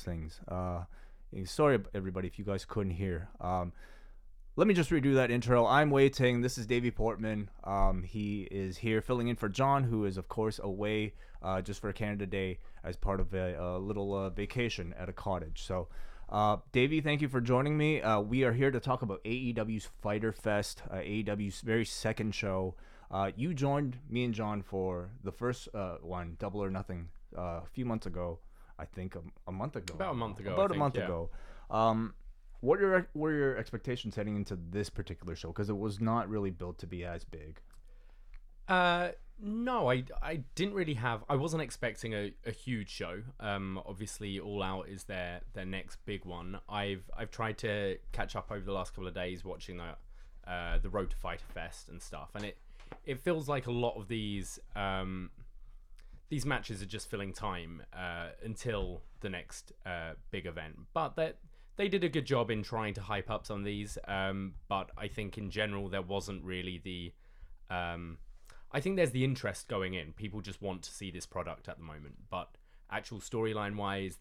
things. Sorry, everybody, if you guys couldn't hear. Let me just redo that intro. I'm Wai Ting. This is Davie Portman. He is here filling in for Jon, who is, of course, away just for Canada Day as part of a little vacation at a cottage. So, Davie, thank you for joining me. We are here to talk about AEW's Fyter Fest, AEW's very second show. You joined me and Jon for the first one, Double or Nothing, a few months ago. I think a month ago. About a month ago. About a month ago. What were your expectations heading into this particular show? Because it was not really built to be as big. No, I didn't really have. I wasn't expecting a huge show. Obviously, All Out is their next big one. I've tried to catch up over the last couple of days watching the Road to Fyter Fest and stuff, and it feels like a lot of these matches are just filling time until the next big event. But they did a good job in trying to hype up some of these. But I think in general there wasn't really the. I think there's the interest going in. People just want to see this product at the moment. But actual storyline wise,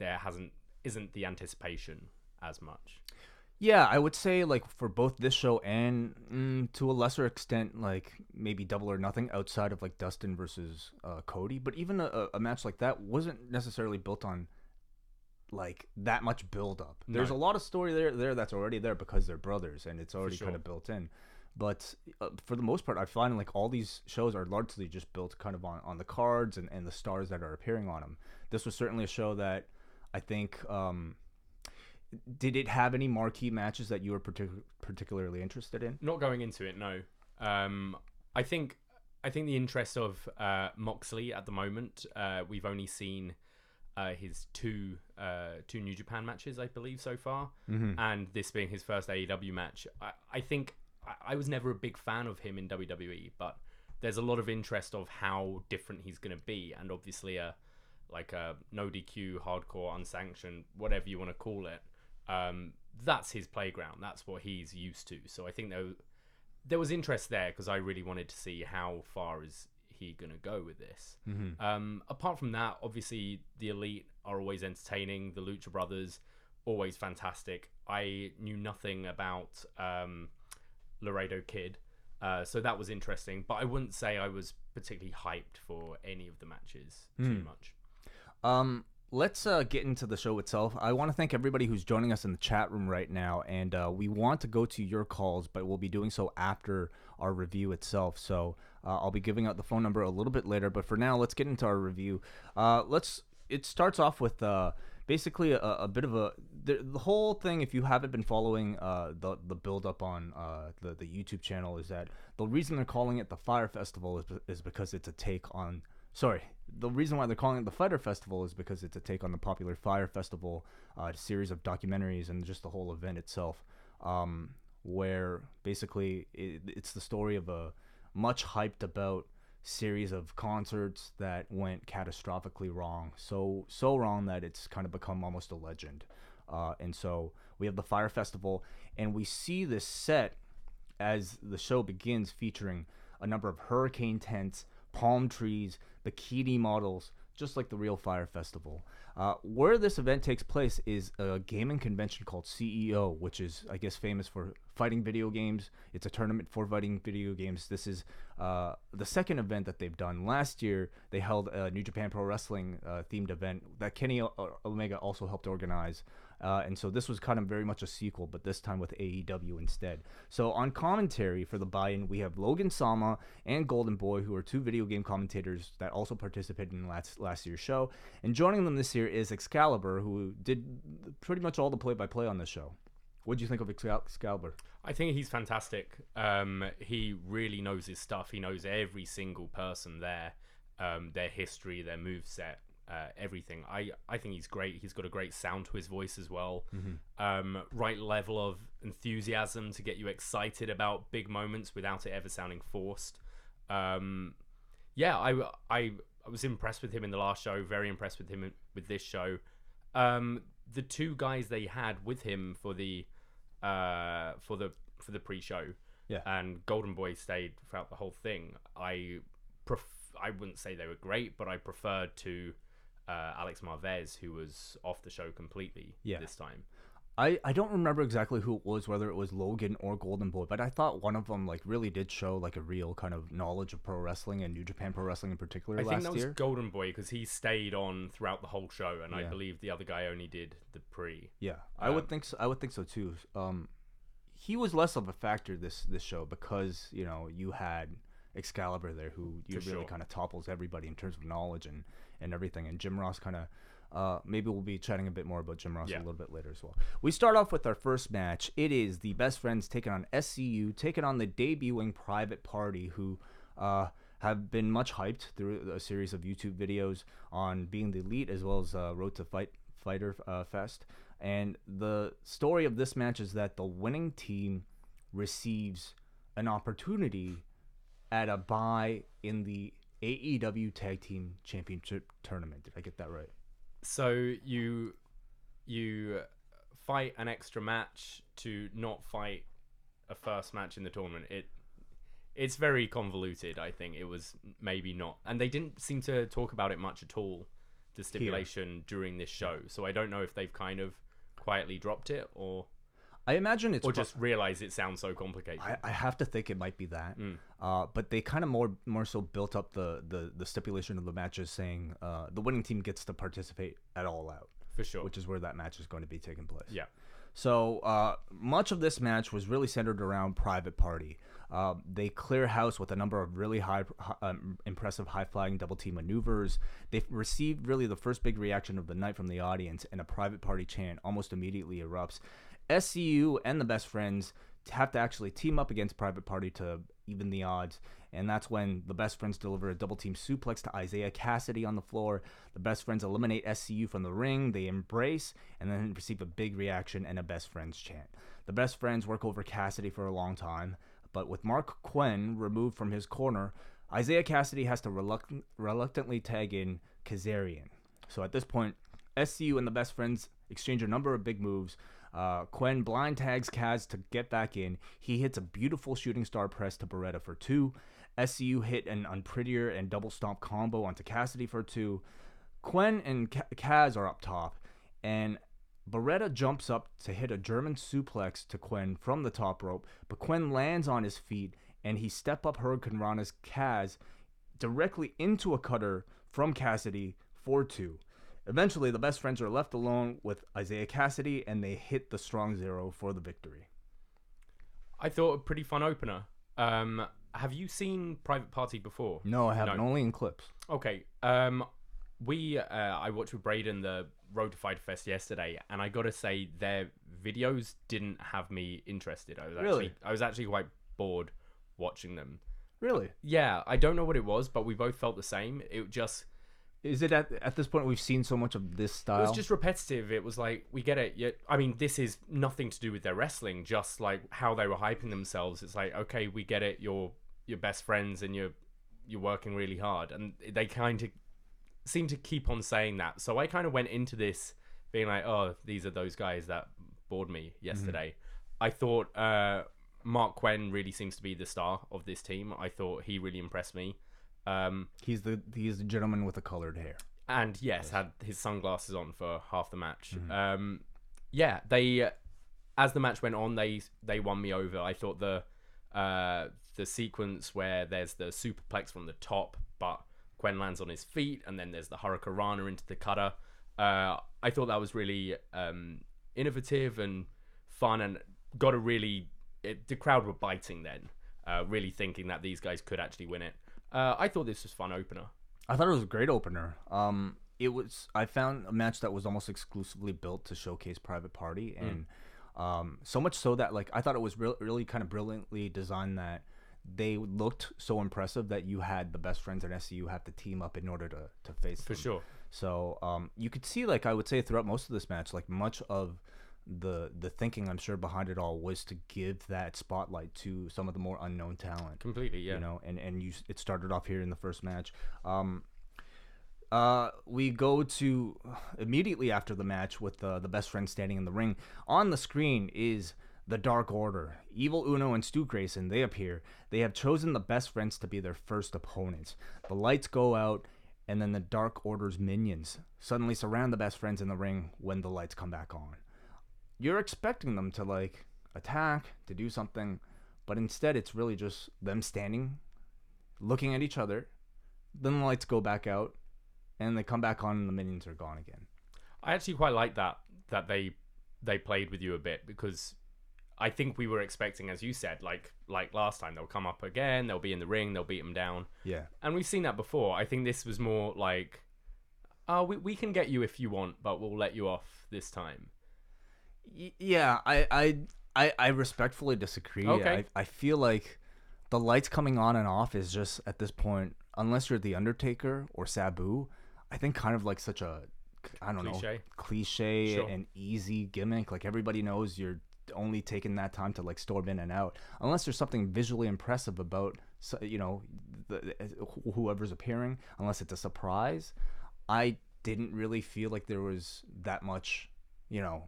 isn't the anticipation as much. Yeah, I would say like for both this show and to a lesser extent, like maybe Double or Nothing outside of like Dustin versus Cody. But even a match like that wasn't necessarily built on like that much build up. There's a lot of story there that's already there because they're brothers and it's already kind of built in. But for the most part, I find like all these shows are largely just built kind of on the cards and the stars that are appearing on them. This was certainly a show that I think. Did it have any marquee matches that you were particularly interested in? Not going into it, no. I think the interest of Moxley at the moment, we've only seen his two New Japan matches, I believe, so far, and this being his first AEW match. I think I was never a big fan of him in WWE, but there's a lot of interest of how different he's going to be, and obviously a no DQ, hardcore, unsanctioned, whatever you want to call it. That's his playground. That's what he's used to. So I think there was interest there because I really wanted to see how far is he going to go with this. Apart from that, obviously the Elite are always entertaining. The Lucha Brothers, always fantastic. I knew nothing about Laredo Kid, so that was interesting. But I wouldn't say I was particularly hyped for any of the matches too much. Let's get into the show itself. I want to thank everybody who's joining us in the chat room right now, and we want to go to your calls, but we'll be doing so after our review itself. So I'll be giving out the phone number a little bit later, but for now, let's get into our review. It starts off with basically a bit of the whole thing. If you haven't been following the build up on the YouTube channel, is that the reason they're calling it the Fyter Festival is because it's a take on. Sorry, the reason why they're calling it the Fyter Festival is because it's a take on the popular Fyter Festival series of documentaries and just the whole event itself, where basically it's the story of a much hyped about series of concerts that went catastrophically wrong, so wrong that it's kind of become almost a legend. And so we have the Fyter Festival, and we see this set as the show begins featuring a number of hurricane tents, palm trees, bikini models, just like the real Fyter Festival. Where this event takes place is a gaming convention called CEO, which is, I guess, famous for fighting video games. It's a tournament for fighting video games. This is the second event that they've done. Last year, they held a New Japan Pro Wrestling themed event that Kenny Omega also helped organize. And so this was kind of very much a sequel, but this time with AEW instead. So on commentary for the buy-in, we have Logan Sama and Golden Boy, who are two video game commentators that also participated in last year's show. And joining them this year is Excalibur, who did pretty much all the play-by-play on this show. What do you think of Excalibur? I think he's fantastic. He really knows his stuff. He knows every single person there, their history, their moveset. Everything. I think he's great. He's got a great sound to his voice as well. Right level of enthusiasm to get you excited about big moments without it ever sounding forced. I was impressed with him in the last show. Very impressed with him with this show. The two guys they had with him for the pre-show, and Golden Boy stayed throughout the whole thing. I wouldn't say they were great, but I preferred to Alex Marvez, who was off the show completely this time. I don't remember exactly who it was, whether it was Logan or Golden Boy, but I thought one of them like really did show like a real kind of knowledge of pro wrestling and New Japan Pro Wrestling in particular last year. I think that was Golden Boy because he stayed on throughout the whole show, and I believe the other guy only did the pre. Yeah, I would think so. I would think so too. He was less of a factor this show because you had Excalibur there, who really kind of topples everybody in terms of knowledge and everything, and Jim Ross kind of. Maybe we'll be chatting a bit more about Jim Ross a little bit later as well. We start off with our first match. It is the Best Friends taking on SCU, taking on the debuting Private Party, who have been much hyped through a series of YouTube videos on being the Elite as well as Road to Fyter Fest. And the story of this match is that the winning team receives an opportunity at a bye in the AEW Tag Team Championship Tournament. Did I get that right? So you fight an extra match to not fight a first match in the tournament. It's very convoluted. I think it was maybe not, and they didn't seem to talk about it much at all, the stipulation during this show. So I don't know if they've kind of quietly dropped it, or I imagine it's just realize it sounds so complicated. I have to think it might be that. But they kind of more so built up the stipulation of the matches, saying the winning team gets to participate at All Out. For sure. Which is where that match is going to be taking place. Yeah. So much of this match was really centered around Private Party. They clear house with a number of really impressive high-flying double-team maneuvers. They received really the first big reaction of the night from the audience, and a Private Party chant almost immediately erupts. SCU and the Best Friends have to actually team up against Private Party to even the odds, and that's when the Best Friends deliver a double-team suplex to Isiah Kassidy on the floor. The Best Friends eliminate SCU from the ring. They embrace and then receive a big reaction and a Best Friends chant. The Best Friends work over Kassidy for a long time, but with Marq Quen removed from his corner, Isiah Kassidy has to reluctantly tag in Kazarian. So at this point, SCU and the Best Friends exchange a number of big moves. Quen blind tags Kaz to get back in. He hits a beautiful shooting star press to Beretta for 2. SCU hit an unprettier and double stomp combo onto Kassidy for 2. Quen and Kaz are up top, and Beretta jumps up to hit a German suplex to Quen from the top rope, but Quen lands on his feet, and he step-up Hurricanrana's Kaz directly into a cutter from Kassidy for 2. Eventually, the Best Friends are left alone with Isiah Kassidy, and they hit the Strong Zero for the victory. I thought a pretty fun opener. Have you seen Private Party before? No, I haven't. No. Only in clips. Okay. I watched with Braden the Road to Fyter Fest yesterday, and I gotta say their videos didn't have me interested. I was actually quite bored watching them. Really? Yeah. I don't know what it was, but we both felt the same. It just. Is it at this point we've seen so much of this style? It was just repetitive. It was like, we get it. I mean, this is nothing to do with their wrestling, just like how they were hyping themselves. It's like, okay, we get it. You're best friends and you're working really hard. And they kind of seem to keep on saying that. So I kind of went into this being like, oh, these are those guys that bored me yesterday. I thought Marq Quen really seems to be the star of this team. I thought he really impressed me. He's the gentleman with the colored hair, and yes, had his sunglasses on for half the match. They as the match went on, they won me over. I thought the sequence where there's the superplex from the top, but Quen lands on his feet, and then there's the Hurricanrana into the cutter. I thought that was really innovative and fun, and the crowd were biting then, really thinking that these guys could actually win it. I thought this was a fun opener. I thought it was a great opener. I found a match that was almost exclusively built to showcase Private Party, and so much so that like I thought it was really kind of brilliantly designed that they looked so impressive that you had the Best Friends and SCU have to team up in order to face them. For sure. So you could see, like I would say throughout most of this match, like much of the thinking I'm sure behind it all was to give that spotlight to some of the more unknown talent. Completely, yeah. It started off here in the first match. We go to immediately after the match with the Best Friends standing in the ring. On the screen is the Dark Order. Evil Uno and Stu Grayson, they appear. They have chosen the Best Friends to be their first opponents. The lights go out, and then the Dark Order's minions suddenly surround the best friends in the ring when the lights come back on. You're expecting them to like attack, to do something, but instead it's really just them standing, looking at each other. Then the lights go back out, and they come back on, and the minions are gone again. I actually quite like that they played with you a bit, because I think we were expecting, as you said, like last time, they'll come up again, they'll be in the ring, they'll beat them down. Yeah. And we've seen that before. I think this was more like, oh, we can get you if you want, but we'll let you off this time. Yeah, I respectfully disagree. Okay. I feel like the lights coming on and off is just, at this point, unless you're The Undertaker or Sabu, I think kind of like such a, I don't know, cliche Sure. and easy gimmick. Like everybody knows you're only taking that time to like storm in and out. Unless there's something visually impressive about, you know, whoever's appearing, unless it's a surprise. I didn't really feel like there was that much, you know,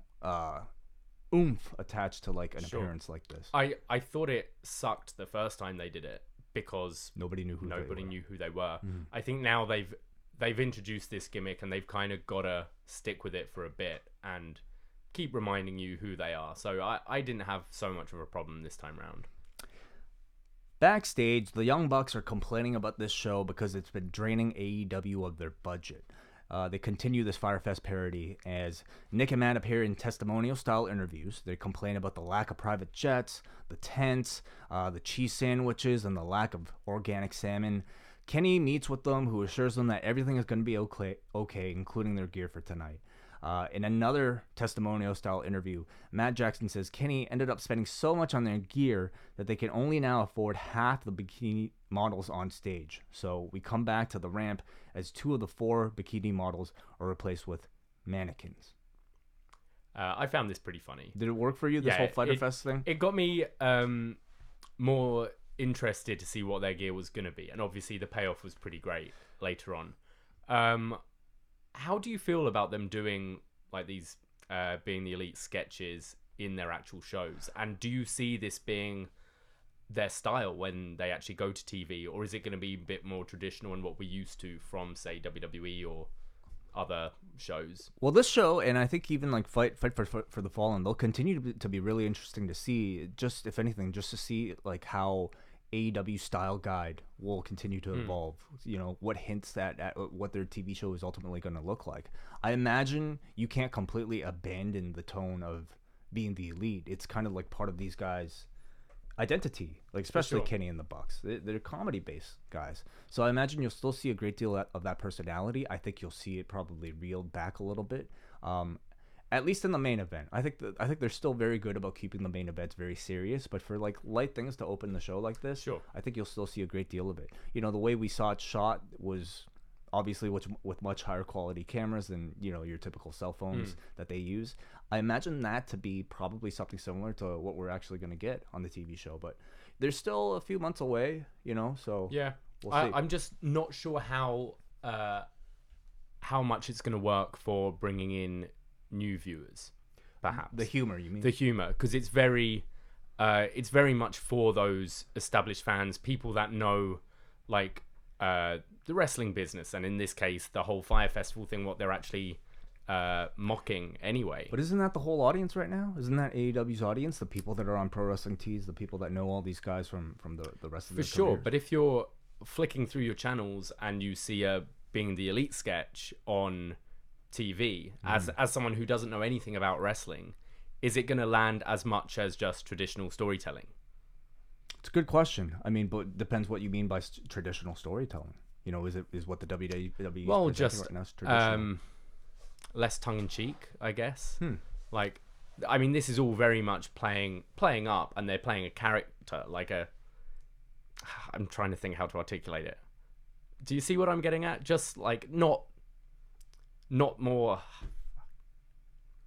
oomph attached to like an appearance like this. I thought it sucked the first time they did it because nobody knew who they were. I think now they've introduced this gimmick and they've kind of got to stick with it for a bit and keep reminding you who they are. So I didn't have so much of a problem this time round. Backstage, the Young Bucks are complaining about this show because it's been draining AEW of their budget. They continue this Fyter Fest parody as Nick and Matt appear in testimonial-style interviews. They complain about the lack of private jets, the tents, the cheese sandwiches, and the lack of organic salmon. Kenny meets with them, who assures them that everything is going to be okay, including their gear for tonight. In another testimonial-style interview, Matt Jackson says Kenny ended up spending so much on their gear that they can only now afford half the bikini models on stage. So we come back to the ramp as 2 of the 4 bikini models are replaced with mannequins. I found this pretty funny. Did it work for you, this whole Fyter Fest thing? It got me more interested to see what their gear was going to be. And obviously the payoff was pretty great later on. How do you feel about them doing like these being the Elite sketches in their actual shows? And do you see this being their style when they actually go to TV, or is it going to be a bit more traditional and what we're used to from, say, WWE or other shows? Well, this show, and I think even like Fight for the Fallen, they'll continue to be really interesting to see. Just if anything, just to see like how AEW style guide will continue to evolve. You know, what hints at what their TV show is ultimately going to look like. I imagine you can't completely abandon the tone of being the Elite. It's kind of like part of these guys' identity, like especially Kenny and the Bucks. They're comedy-based guys, so I imagine you'll still see a great deal of that personality. I think you'll see it probably reeled back a little bit, at least in the main event. I think they're still very good about keeping the main events very serious, but for like light things to open the show like this, I think you'll still see a great deal of it. You know, the way we saw it shot was obviously with much higher quality cameras than, you know, your typical cell phones that they use. I imagine that to be probably something similar to what we're actually going to get on the TV show, but there's still a few months away, you know, so yeah, we'll see. I'm just not sure how much it's going to work for bringing in new viewers, perhaps. The humor, you mean? The humor, because it's very much for those established fans, people that know, like, the wrestling business, and in this case, the whole Fyre Festival thing, what they're actually mocking anyway. But isn't that the whole audience right now? Isn't that AEW's audience? The people that are on Pro Wrestling Tees, the people that know all these guys from the rest of their For sure, careers? but if you're flicking through your channels and you see a Being the Elite sketch on TV, as someone who doesn't know anything about wrestling, is it going to land as much as just traditional storytelling? It's a good question. I mean, but it depends what you mean by traditional storytelling. You know, is what the WWE well, is just right now is traditional? Less tongue-in-cheek, I guess. Like, I mean, this is all very much playing up, and they're playing a character, like I'm trying to think how to articulate it. Do you see what I'm getting at? Just like not more.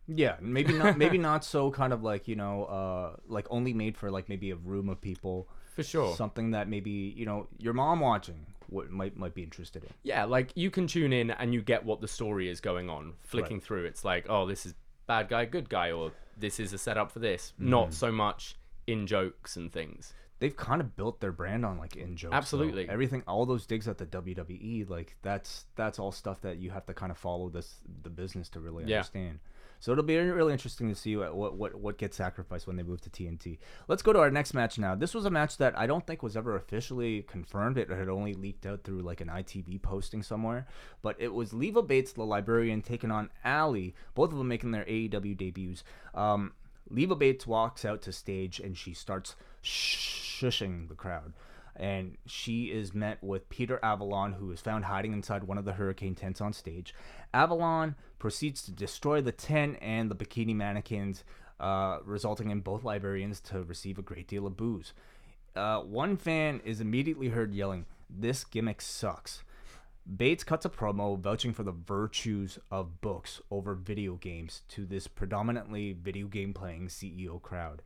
Yeah, maybe not so kind of like, you know, like only made for like maybe a room of people. For sure. Something that maybe, you know, your mom watching might be interested in. Yeah, like you can tune in and you get what the story is going on. Flicking through, it's like, oh, this is bad guy, good guy, or this is a setup for this. Not so much in jokes and things. They've kind of built their brand on like in jokes. Absolutely. Though. Everything, all those digs at the WWE, like that's all stuff that you have to kind of follow the business to really understand. So it'll be really interesting to see what gets sacrificed when they move to TNT. Let's go to our next match now. This was a match that I don't think was ever officially confirmed. It had only leaked out through like an ITV posting somewhere. But it was Leva Bates, the Librarian, taking on Allie, both of them making their AEW debuts. Leva Bates walks out to stage and she starts shushing the crowd. And she is met with Peter Avalon, who is found hiding inside one of the Hurricane tents on stage. Avalon proceeds to destroy the tent and the bikini mannequins, resulting in both Librarians to receive a great deal of boos. One fan is immediately heard yelling, "This gimmick sucks." Bates cuts a promo vouching for the virtues of books over video games to this predominantly video game playing CEO crowd.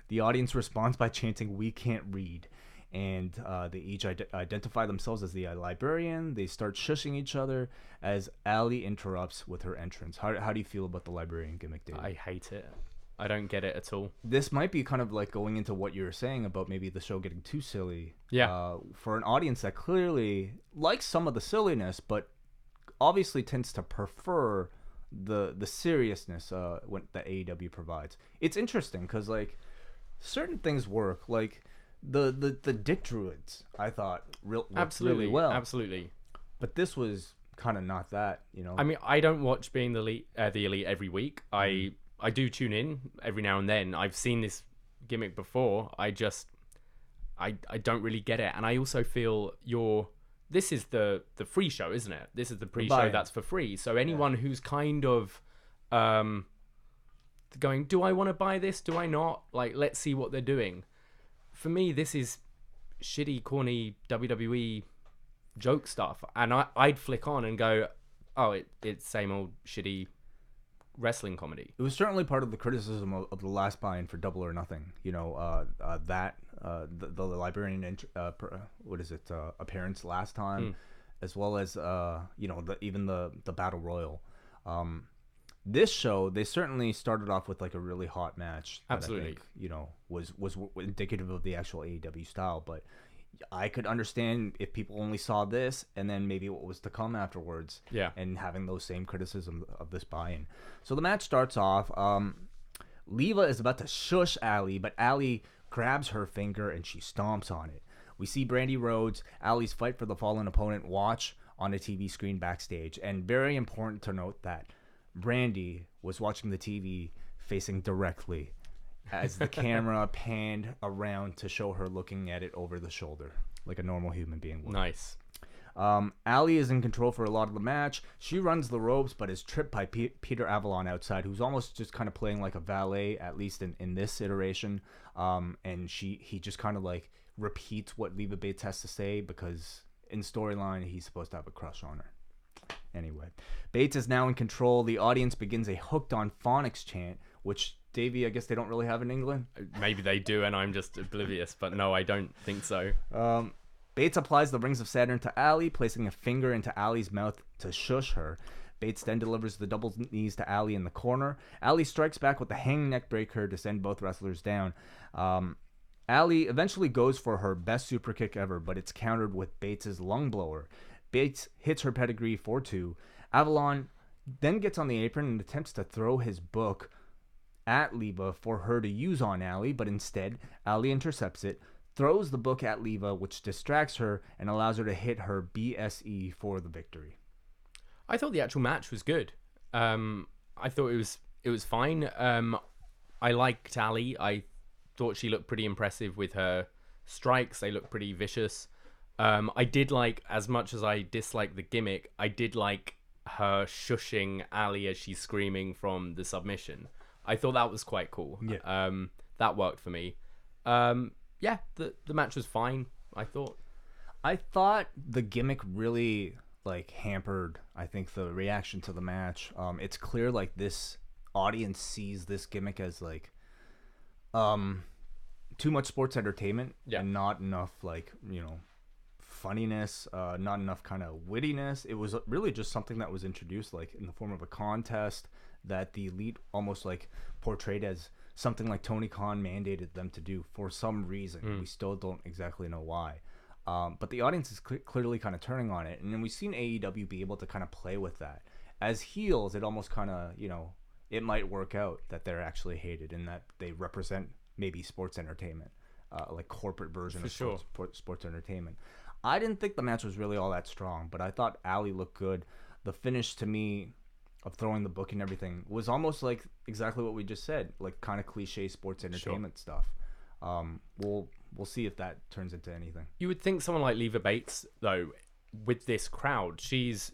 The audience responds by chanting, "We can't read." And they each identify themselves as the Librarian. They start shushing each other as Allie interrupts with her entrance. How do you feel about the Librarian gimmick, Dave? I hate it. I don't get it at all. This might be kind of like going into what you were saying about maybe the show getting too silly. Yeah. For an audience that clearly likes some of the silliness, but obviously tends to prefer the seriousness that AEW provides. It's interesting because like certain things work. Like the Dick Druids, I thought worked really well. Absolutely. But this was kind of not that, you know. I mean, I don't watch Being the Elite every week. I do tune in every now and then. I've seen this gimmick before. I don't really get it. And I also feel this is the free show, isn't it? This is the pre-show that's for free. So anyone who's kind of going, do I want to buy this? Do I not? Like, let's see what they're doing. For me, this is shitty, corny WWE joke stuff. And I'd flick on and go, oh, it's same old shitty wrestling comedy. It was certainly part of the criticism of the last buy-in for Double or Nothing. You know, the Librarian appearance last time, as well as even the Battle Royal. This show, they certainly started off with like a really hot match. Absolutely, I think, was indicative of the actual AEW style, but I could understand if people only saw this and then maybe what was to come afterwards. Yeah. And having those same criticisms of this buy-in. So the match starts off. Leva is about to shush Allie, but Allie grabs her finger and she stomps on it. We see Brandy Rhodes, Allie's fight for the fallen opponent, watch on a TV screen backstage. And very important to note that Brandy was watching the TV facing directly as the camera panned around to show her looking at it over the shoulder like a normal human being would. Nice. Allie is in control for a lot of the match. She runs the ropes but is tripped by Peter Avalon outside, who's almost just kind of playing like a valet, at least in this iteration. And he just kind of like repeats what Leva Bates has to say because in storyline he's supposed to have a crush on her. Anyway, Bates is now in control. The audience begins a Hooked on Phonics chant, which, Davey, I guess they don't really have in England. Maybe they do, and I'm just oblivious. But no, I don't think so. Bates applies the Rings of Saturn to Allie, placing a finger into Allie's mouth to shush her. Bates then delivers the double knees to Allie in the corner. Allie strikes back with the hang neck breaker to send both wrestlers down. Allie eventually goes for her best super kick ever, but it's countered with Bates' lung blower. Bates hits her pedigree for 2. Avalon then gets on the apron and attempts to throw his book at Leva for her to use on Allie, but instead, Allie intercepts it, throws the book at Leva, which distracts her and allows her to hit her BSE for the victory. I thought the actual match was good. I thought it was fine. I liked Allie. I thought she looked pretty impressive with her strikes. They looked pretty vicious. I did like, as much as I dislike the gimmick, I did like her shushing Allie as she's screaming from the submission. I thought that was quite cool. Yeah. That worked for me. The match was fine, I thought. I thought the gimmick really like hampered, I think, the reaction to the match. It's clear like this audience sees this gimmick as like too much sports entertainment and not enough like, funniness, not enough kind of wittiness. It was really just something that was introduced like in the form of a contest that the Elite almost like portrayed as something like Tony Khan mandated them to do for some reason. We still don't exactly know why. But the audience is clearly kind of turning on it. And then we've seen AEW be able to kind of play with that. As heels, it almost kind of, it might work out that they're actually hated and that they represent maybe sports entertainment, like corporate version of sports entertainment. I didn't think the match was really all that strong, but I thought Allie looked good. The finish to me of throwing the book and everything was almost like exactly what we just said, like kind of cliche sports entertainment stuff. We'll see if that turns into anything. You would think someone like Leva Bates, though, with this crowd, she's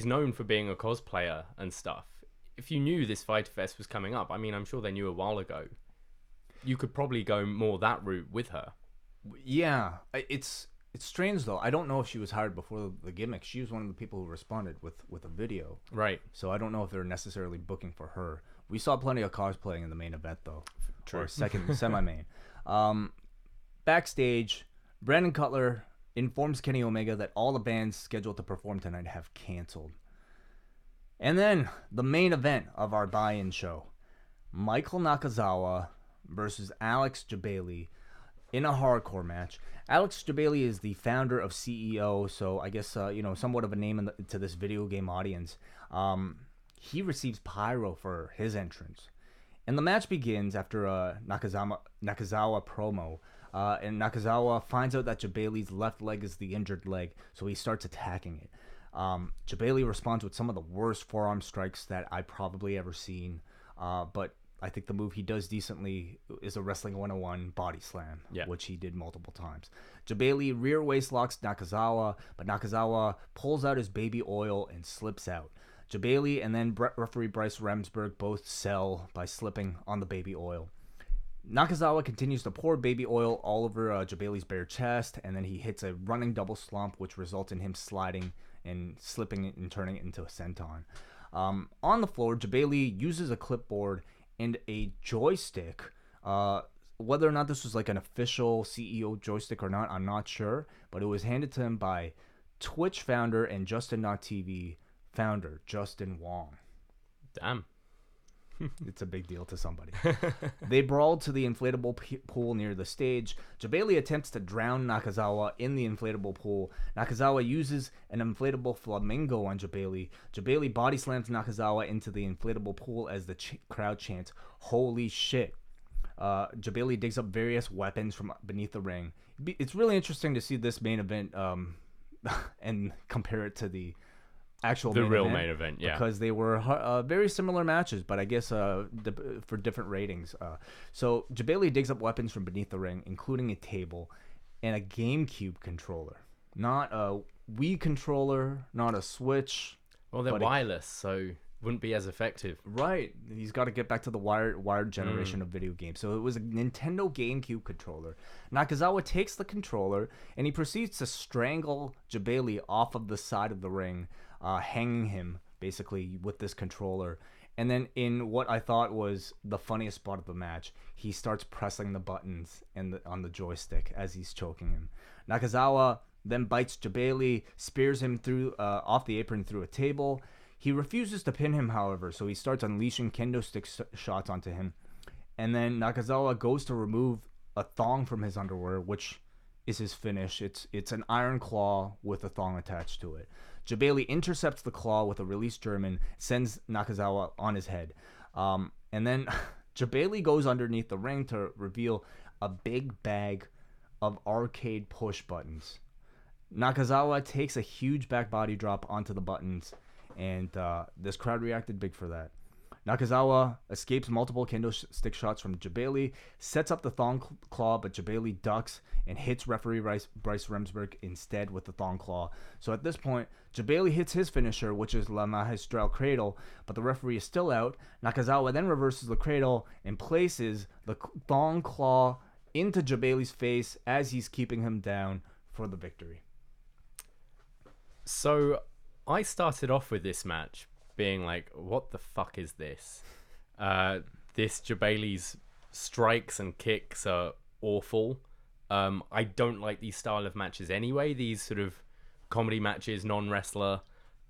known for being a cosplayer and stuff. If you knew this Fyter Fest was coming up, I mean, I'm sure they knew a while ago, you could probably go more that route with her. Yeah, it's strange though. I don't know if she was hired before the gimmick. She was one of the people who responded with a video. Right. So I don't know if they're necessarily booking for her. We saw plenty of cosplaying in the main event though. True. Or second semi-main. Backstage, Brandon Cutler informs Kenny Omega that all the bands scheduled to perform tonight have canceled. And then the main event of our buy-in show, Michael Nakazawa versus Alex Jebailey in a hardcore match. Alex Jebailey is the founder of CEO, so I guess somewhat of a name to this video game audience. He receives pyro for his entrance, and the match begins after a Nakazawa promo. And Nakazawa finds out that Jebailey's left leg is the injured leg, so he starts attacking it. Jebailey responds with some of the worst forearm strikes that I've probably ever seen, but I think the move he does decently is a Wrestling 101 body slam, which he did multiple times. Jebailey rear waist locks Nakazawa, but Nakazawa pulls out his baby oil and slips out. Jebailey and then referee Bryce Remsburg both sell by slipping on the baby oil. Nakazawa continues to pour baby oil all over Jebailey's bare chest, and then he hits a running double slump, which results in him sliding and slipping it and turning it into a senton. On the floor, Jebailey uses a clipboard and a joystick. Whether or not this was like an official CEO joystick or not, I'm not sure, but it was handed to him by Twitch founder and Justin.tv founder, Justin Wong. Damn. It's a big deal to somebody. They brawl to the inflatable pool near the stage. Jebailey attempts to drown Nakazawa in the inflatable pool. Nakazawa uses an inflatable flamingo on Jebailey. Jebailey body slams Nakazawa into the inflatable pool as the crowd chants, "Holy shit." Jebailey digs up various weapons from beneath the ring. It's really interesting to see this main event and compare it to the actual main event, yeah, because they were very similar matches, but I guess for different ratings. So Jebailey digs up weapons from beneath the ring, including a table and a GameCube controller, not a Wii controller, not a Switch. Well, they're wireless, so wouldn't be as effective. Right. He's got to get back to the wired generation of video games. So it was a Nintendo GameCube controller. Nakazawa takes the controller and he proceeds to strangle Jebailey off of the side of the ring, hanging him basically with this controller. And then in what I thought was the funniest spot of the match, he starts pressing the buttons on the joystick as he's choking him. Nakazawa then bites Jebailey, spears him through off the apron through a table. He refuses to pin him, however, so he starts unleashing kendo stick shots onto him. And then Nakazawa goes to remove a thong from his underwear, which is his finish. It's an iron claw with a thong attached to it. Jebailey intercepts the claw with a release German, sends Nakazawa on his head. And then Jebailey goes underneath the ring to reveal a big bag of arcade push buttons. Nakazawa takes a huge back body drop onto the buttons, and this crowd reacted big for that. Nakazawa escapes multiple kendo stick shots from Jebailey, sets up the thong claw, but Jebailey ducks and hits referee Bryce Remsburg instead with the thong claw. So at this point, Jebailey hits his finisher, which is La Magistral Cradle, but the referee is still out. Nakazawa then reverses the cradle and places the thong claw into Jebailey's face as he's keeping him down for the victory. So I started off with this match being like, what the fuck is this? This Jebailey's strikes and kicks are awful. I don't like these style of matches anyway, these sort of comedy matches, non-wrestler.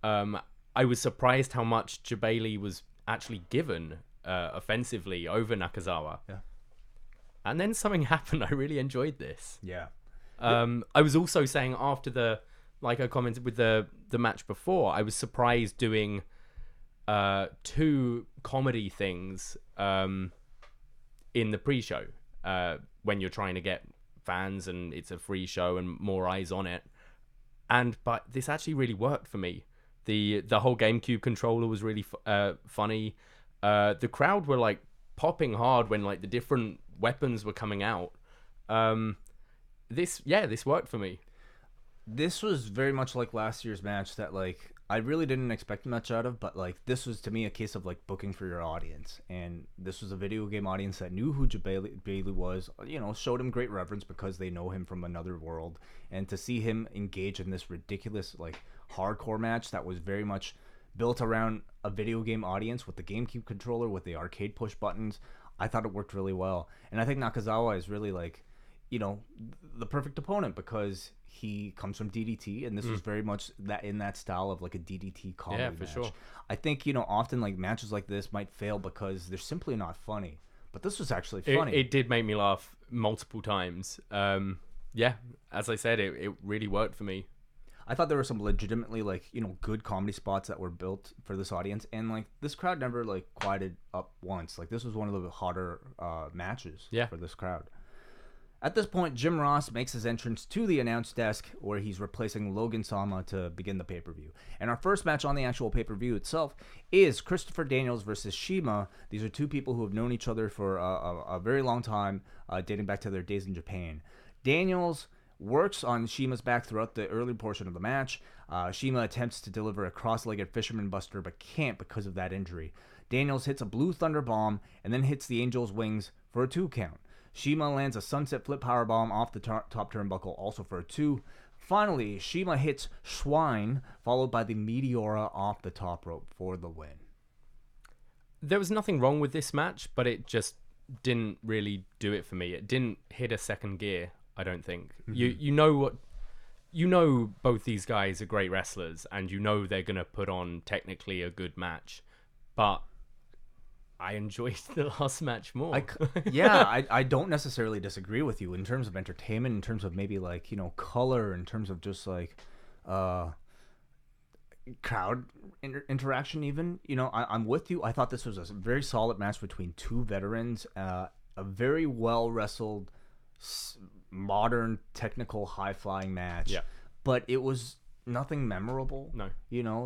I was surprised how much Jebailey was actually given offensively over Nakazawa. Yeah. And then something happened. I really enjoyed this. Yeah. I was also saying after I commented with the match before, I was surprised doing 2 comedy things in the pre-show when you're trying to get fans and it's a free show and more eyes on it. But this actually really worked for me. The whole GameCube controller was really funny. The crowd were like popping hard when like the different weapons were coming out. This worked for me. This was very much like last year's match that like I really didn't expect much out of, but like this was to me a case of like booking for your audience, and this was a video game audience that knew who Jebailey was, showed him great reverence because they know him from another world, and to see him engage in this ridiculous like hardcore match that was very much built around a video game audience with the GameCube controller with the arcade push buttons, I thought it worked really well. And I think Nakazawa is really like, the perfect opponent because he comes from DDT, and this was very much that in that style of like a DDT comedy match. Sure. I think, often like matches like this might fail because they're simply not funny. But this was actually funny. It did make me laugh multiple times. As I said, it really worked for me. I thought there were some legitimately like, good comedy spots that were built for this audience, and like this crowd never like quieted up once. Like this was one of the hotter matches for this crowd. At this point, Jim Ross makes his entrance to the announce desk where he's replacing Logan Sama to begin the pay-per-view. And our first match on the actual pay-per-view itself is Christopher Daniels versus CIMA. These are 2 people who have known each other for a very long time, dating back to their days in Japan. Daniels works on CIMA's back throughout the early portion of the match. CIMA attempts to deliver a cross-legged fisherman buster but can't because of that injury. Daniels hits a blue thunder bomb and then hits the Angel's wings for a 2 count. CIMA lands a sunset flip powerbomb off the top turnbuckle, also for a 2. Finally, CIMA hits Schwein, followed by the Meteora off the top rope for the win. There was nothing wrong with this match, but it just didn't really do it for me. It didn't hit a second gear, I don't think. Mm-hmm. You know both these guys are great wrestlers, and you know they're going to put on technically a good match, but I enjoyed the last match more. I don't necessarily disagree with you in terms of entertainment, in terms of maybe like, color, in terms of just like crowd interaction even. I'm with you. I thought this was a very solid match between 2 veterans, a very well wrestled, modern, technical, high-flying match. Yeah. But it was nothing memorable. No.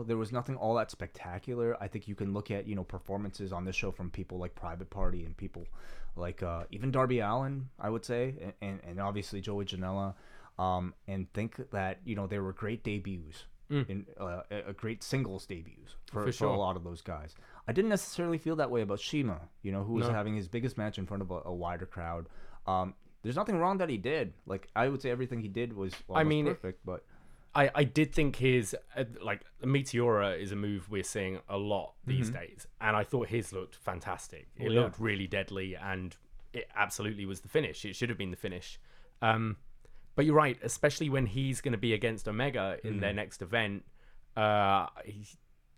There was nothing all that spectacular. I think you can look at, performances on this show from people like Private Party and people like even Darby Allin, I would say, and obviously Joey Janela, and think that, they were great debuts, in a great singles debuts for sure. a lot of those guys. I didn't necessarily feel that way about CIMA, who was having his biggest match in front of a wider crowd. There's nothing wrong that he did. Like, I would say everything he did was perfect, but I did think his Meteora is a move we're seeing a lot these days, and I thought his looked fantastic. It looked really deadly, and it absolutely was the finish. It should have been the finish. But you're right, especially when he's going to be against Omega in their next event.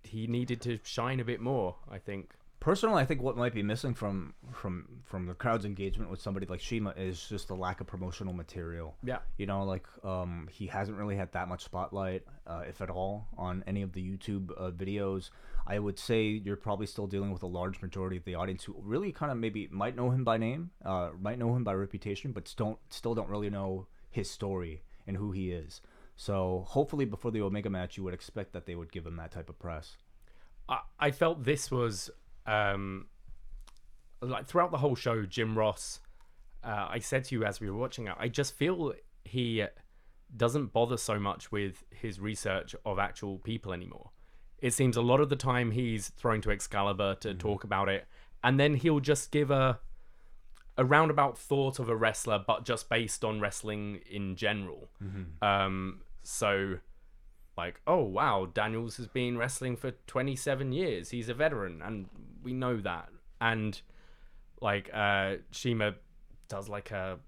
He needed to shine a bit more, I think. Personally, I think what might be missing from the crowd's engagement with somebody like CIMA is just the lack of promotional material. Yeah. He hasn't really had that much spotlight, if at all, on any of the YouTube videos. I would say you're probably still dealing with a large majority of the audience who really kind of maybe might know him by name, might know him by reputation, but still don't really know his story and who he is. So hopefully before the Omega match, you would expect that they would give him that type of press. I felt this was... throughout the whole show, Jim Ross, I said to you as we were watching it, I just feel he doesn't bother so much with his research of actual people anymore. It seems a lot of the time he's throwing to Excalibur to talk about it, and then he'll just give a roundabout thought of a wrestler, but just based on wrestling in general. So like, oh wow, Daniels has been wrestling for 27 years. He's a veteran, and we know that. And like CIMA does like a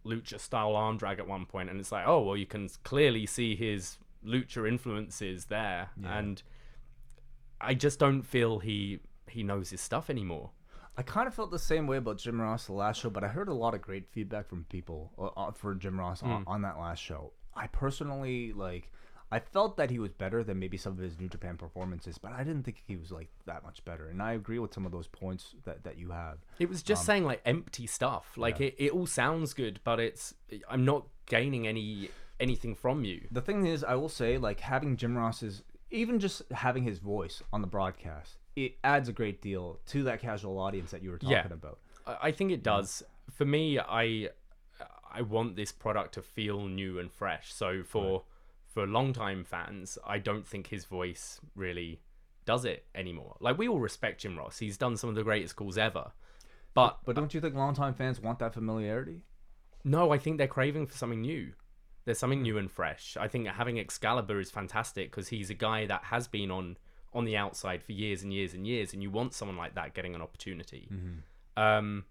Lucha style arm drag at one point, and it's like, oh well, you can clearly see his Lucha influences there. And I just don't feel he he knows his stuff anymore. I kind of felt the same way about Jim Ross the last show, but I heard a lot of great feedback from people for Jim Ross on that last show. I personally, I felt that he was better than maybe some of his New Japan performances, but I didn't think he was that much better. And I agree with some of those points that you have. It was just saying empty stuff. It all sounds good, but I'm not gaining anything from you. The thing is, I will say, having Jim Ross's, even just having his voice on the broadcast, it adds a great deal to that casual audience that you were talking about. I think it does. For me, I want this product to feel new and fresh. So for longtime fans, I don't think his voice really does it anymore. We all respect Jim Ross. He's done some of the greatest calls ever. But don't you think longtime fans want that familiarity? No, I think they're craving for something new. There's something new and fresh. I think having Excalibur is fantastic because he's a guy that has been on the outside for years and years and years, and you want someone like that getting an opportunity. I'm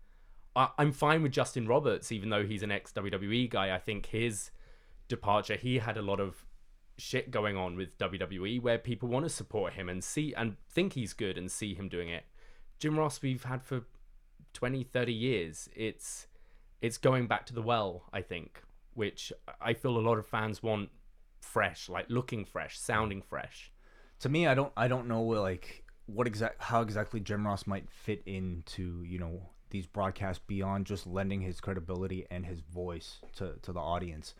fine with Justin Roberts, even though he's an ex-WWE guy. I think his departure, he had a lot of shit going on with WWE where people want to support him and think he's good and see him doing it. Jim Ross we've had for 20, 30 years. It's going back to the well, I think, which I feel a lot of fans want fresh, looking fresh, sounding fresh. To me, I don't know how exactly Jim Ross might fit into these broadcasts beyond just lending his credibility and his voice to the audience.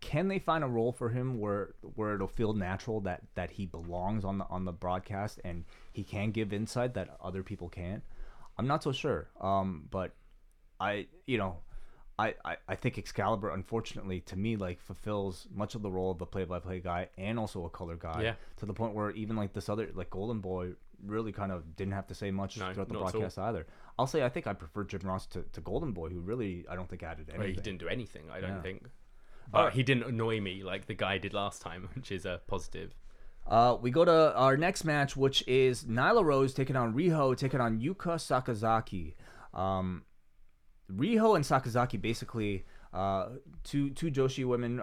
Can they find a role for him where it'll feel natural that he belongs on the broadcast and he can give insight that other people can't? I'm not so sure. But I think Excalibur, unfortunately, to me, fulfills much of the role of a play-by-play guy and also a color guy, to the point where even this other, Golden Boy, really kind of didn't have to say much throughout the broadcast either. I'll say I think I prefer Jim Ross to Golden Boy, who really, I don't think added anything. Well, he didn't do anything, I don't think. But he didn't annoy me like the guy did last time, which is a positive. We go to our next match, which is Nyla Rose taking on Riho, taking on Yuka Sakazaki. Riho and Sakazaki, basically two Joshi women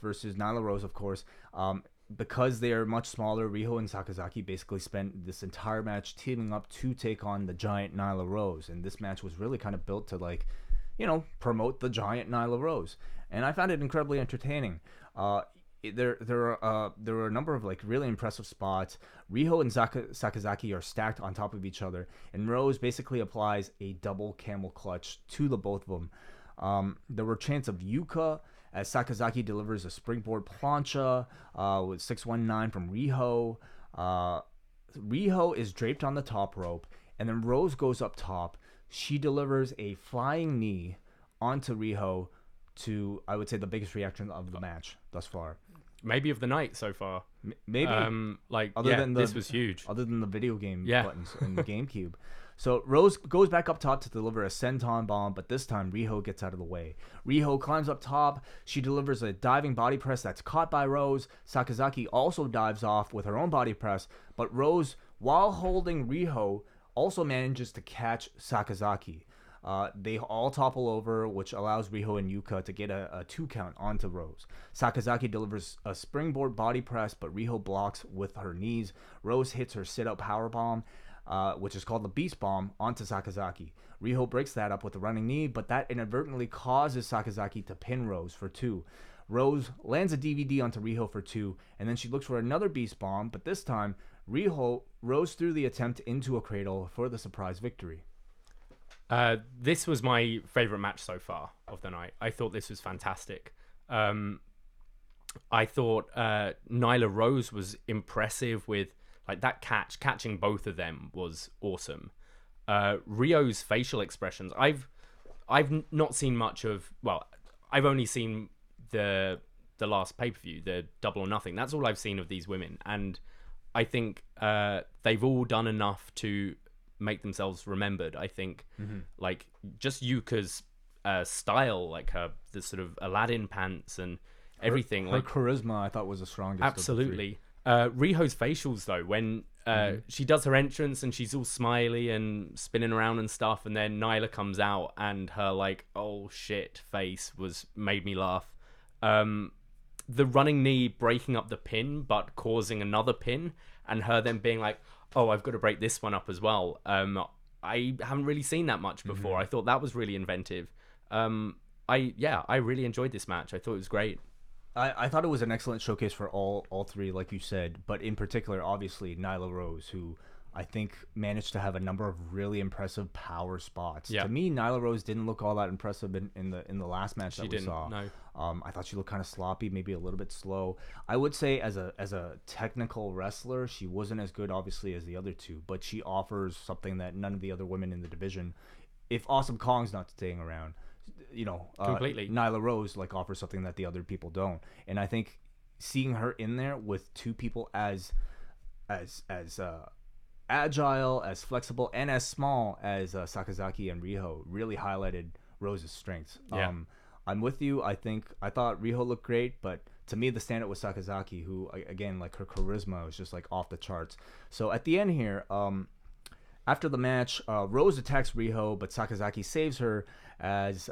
versus Nyla Rose, of course. Because they are much smaller, Riho and Sakazaki basically spent this entire match teaming up to take on the giant Nyla Rose. And this match was really kind of built to promote the giant Nyla Rose. And I found it incredibly entertaining. There were a number of really impressive spots. Riho and Sakazaki are stacked on top of each other, and Rose basically applies a double camel clutch to the both of them. There were chants of Yuka as Sakazaki delivers a springboard plancha with 619 from Riho. Riho is draped on the top rope, and then Rose goes up top. She delivers a flying knee onto Riho to, I would say, the biggest reaction of the match thus far. Maybe of the night so far. Maybe. This was huge. Other than the video game buttons in the GameCube. So Rose goes back up top to deliver a senton bomb, but this time Riho gets out of the way. Riho climbs up top. She delivers a diving body press that's caught by Rose. Sakazaki also dives off with her own body press, but Rose, while holding Riho, also manages to catch Sakazaki. They all topple over, which allows Riho and Yuka to get a 2 count onto Rose. Sakazaki delivers a springboard body press, but Riho blocks with her knees. Rose hits her sit-up powerbomb, which is called the Beast Bomb, onto Sakazaki. Riho breaks that up with a running knee, but that inadvertently causes Sakazaki to pin Rose for 2. Rose lands a DVD onto Riho for 2, and then she looks for another Beast Bomb, but this time Riho rose through the attempt into a cradle for the surprise victory. This was my favorite match so far of the night. I thought this was fantastic. I thought Nyla Rose was impressive with that catching both of them was awesome. Rio's facial expressions, I've not seen much of. Well, I've only seen the last pay-per-view, the Double or Nothing. That's all I've seen of these women, and I think they've all done enough to make themselves remembered. I think just Yuka's style, the sort of Aladdin pants and everything. Her charisma, I thought, was the strongest. Absolutely. Riho's facials, though, when she does her entrance and she's all smiley and spinning around and stuff, and then Nyla comes out and her oh shit face made me laugh. The running knee breaking up the pin but causing another pin, and her then being like, Oh, I've got to break this one up as well. I haven't really seen that much before. I thought that was really inventive. I really enjoyed this match. I thought it was great. I thought it was an excellent showcase for all three, like you said, but in particular, obviously, Nyla Rose, who I think managed to have a number of really impressive power spots. Yeah. To me, Nyla Rose didn't look all that impressive in the last match that we saw. No. I thought she looked kind of sloppy, maybe a little bit slow. I would say as a technical wrestler, she wasn't as good, obviously, as the other two, but she offers something that none of the other women in the division, if Awesome Kong's not staying around, Completely. Nyla Rose offers something that the other people don't, and I think seeing her in there with two people as agile, as flexible, and as small as Sakazaki and Riho really highlighted Rose's strengths. Yeah. I'm with you. I thought Riho looked great, but to me the standout was Sakazaki, who again, her charisma was just off the charts. So at the end here, after the match, Rose attacks Riho, but Sakazaki saves her as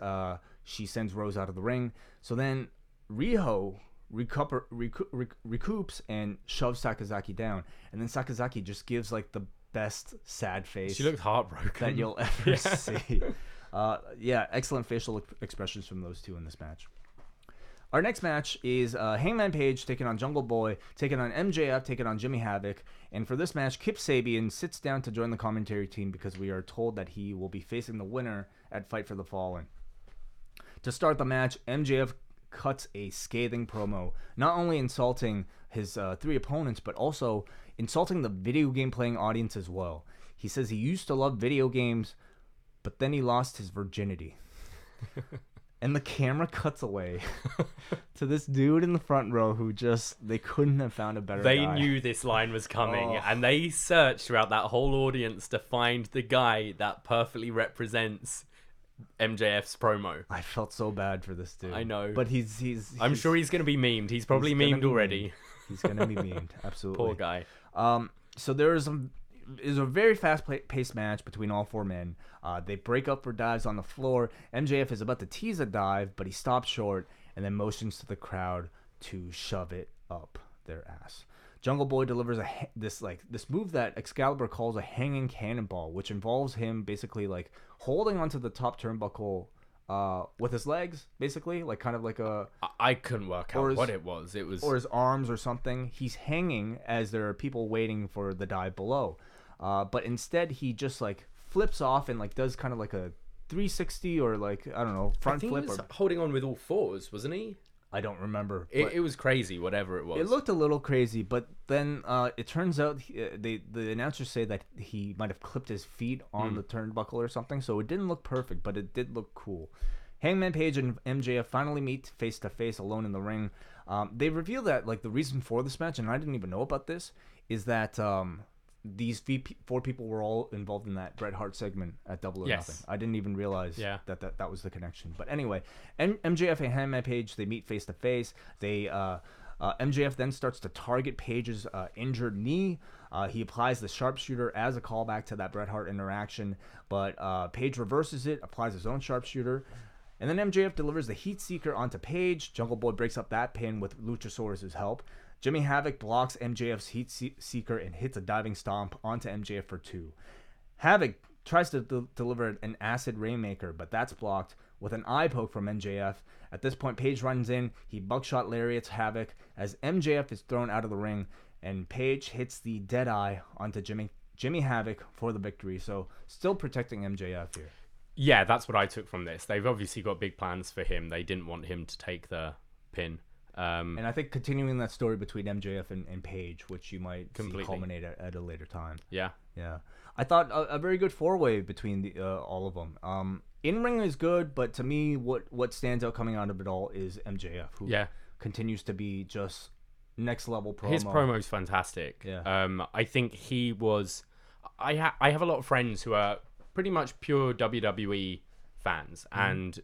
she sends Rose out of the ring. So then Riho recoups and shoves Sakazaki down, and then Sakazaki just gives the best sad face She looked heartbroken that you'll ever see. Excellent facial expressions from those two in this match. Our next match is Hangman Page taking on Jungle Boy, taking on MJF, taking on Jimmy Havoc. And for this match, Kip Sabian sits down to join the commentary team because we are told that he will be facing the winner at Fight for the Fallen. To start the match, MJF cuts a scathing promo, not only insulting his three opponents, but also insulting the video game playing audience as well. He says he used to love video games, but then he lost his virginity. And the camera cuts away to this dude in the front row who they couldn't have found a better guy. They knew this line was coming, and they searched throughout that whole audience to find the guy that perfectly represents MJF's promo. I felt so bad for this dude. I know. But he's I'm sure he's going to be memed. He's probably memed already. He's going to be memed. Absolutely. Poor guy. So there is a very fast-paced match between all four men. They break up for dives on the floor. MJF is about to tease a dive, but he stops short and then motions to the crowd to shove it up their ass. Jungle Boy delivers this move that Excalibur calls a hanging cannonball, which involves him basically holding onto the top turnbuckle with his legs, basically, I couldn't work out what it was. It was or his arms or something. He's hanging as there are people waiting for the dive below, but instead he just flips off and does kind of a 360 or I don't know, front flip. He was holding on with all fours, wasn't he? I don't remember. It was crazy, whatever it was. It looked a little crazy, but then it turns out the announcers say that he might have clipped his feet on the turnbuckle or something, so it didn't look perfect, but it did look cool. Hangman Page and MJF finally meet face to face alone in the ring. They reveal that the reason for this match, and I didn't even know about this, is that these four people were all involved in that Bret Hart segment at Double or Nothing. I didn't even realize that was the connection. But anyway, MJF and Hangman Page, they meet face to face. MJF then starts to target Page's injured knee. He applies the sharpshooter as a callback to that Bret Hart interaction, but Page reverses it, applies his own sharpshooter. And then MJF delivers the Heat Seeker onto Page. Jungle Boy breaks up that pin with Luchasaurus' help. Jimmy Havoc blocks MJF's Heat Seeker and hits a diving stomp onto MJF for 2. Havoc tries to deliver an acid rainmaker, but that's blocked with an eye poke from MJF. At this point, Page runs in. He buckshot lariats Havoc as MJF is thrown out of the ring, and Page hits the dead eye onto Jimmy Havoc for the victory. So still protecting MJF here. Yeah, that's what I took from this. They've obviously got big plans for him. They didn't want him to take the pin. And I think continuing that story between MJF and Page, which you might see culminate at a later time. Yeah. I thought a very good four-way between all of them. In-ring is good, but to me, what stands out coming out of it all is MJF, who continues to be just next level promo. His promo's fantastic. Yeah. I think he was. I have a lot of friends who are pretty much pure WWE fans and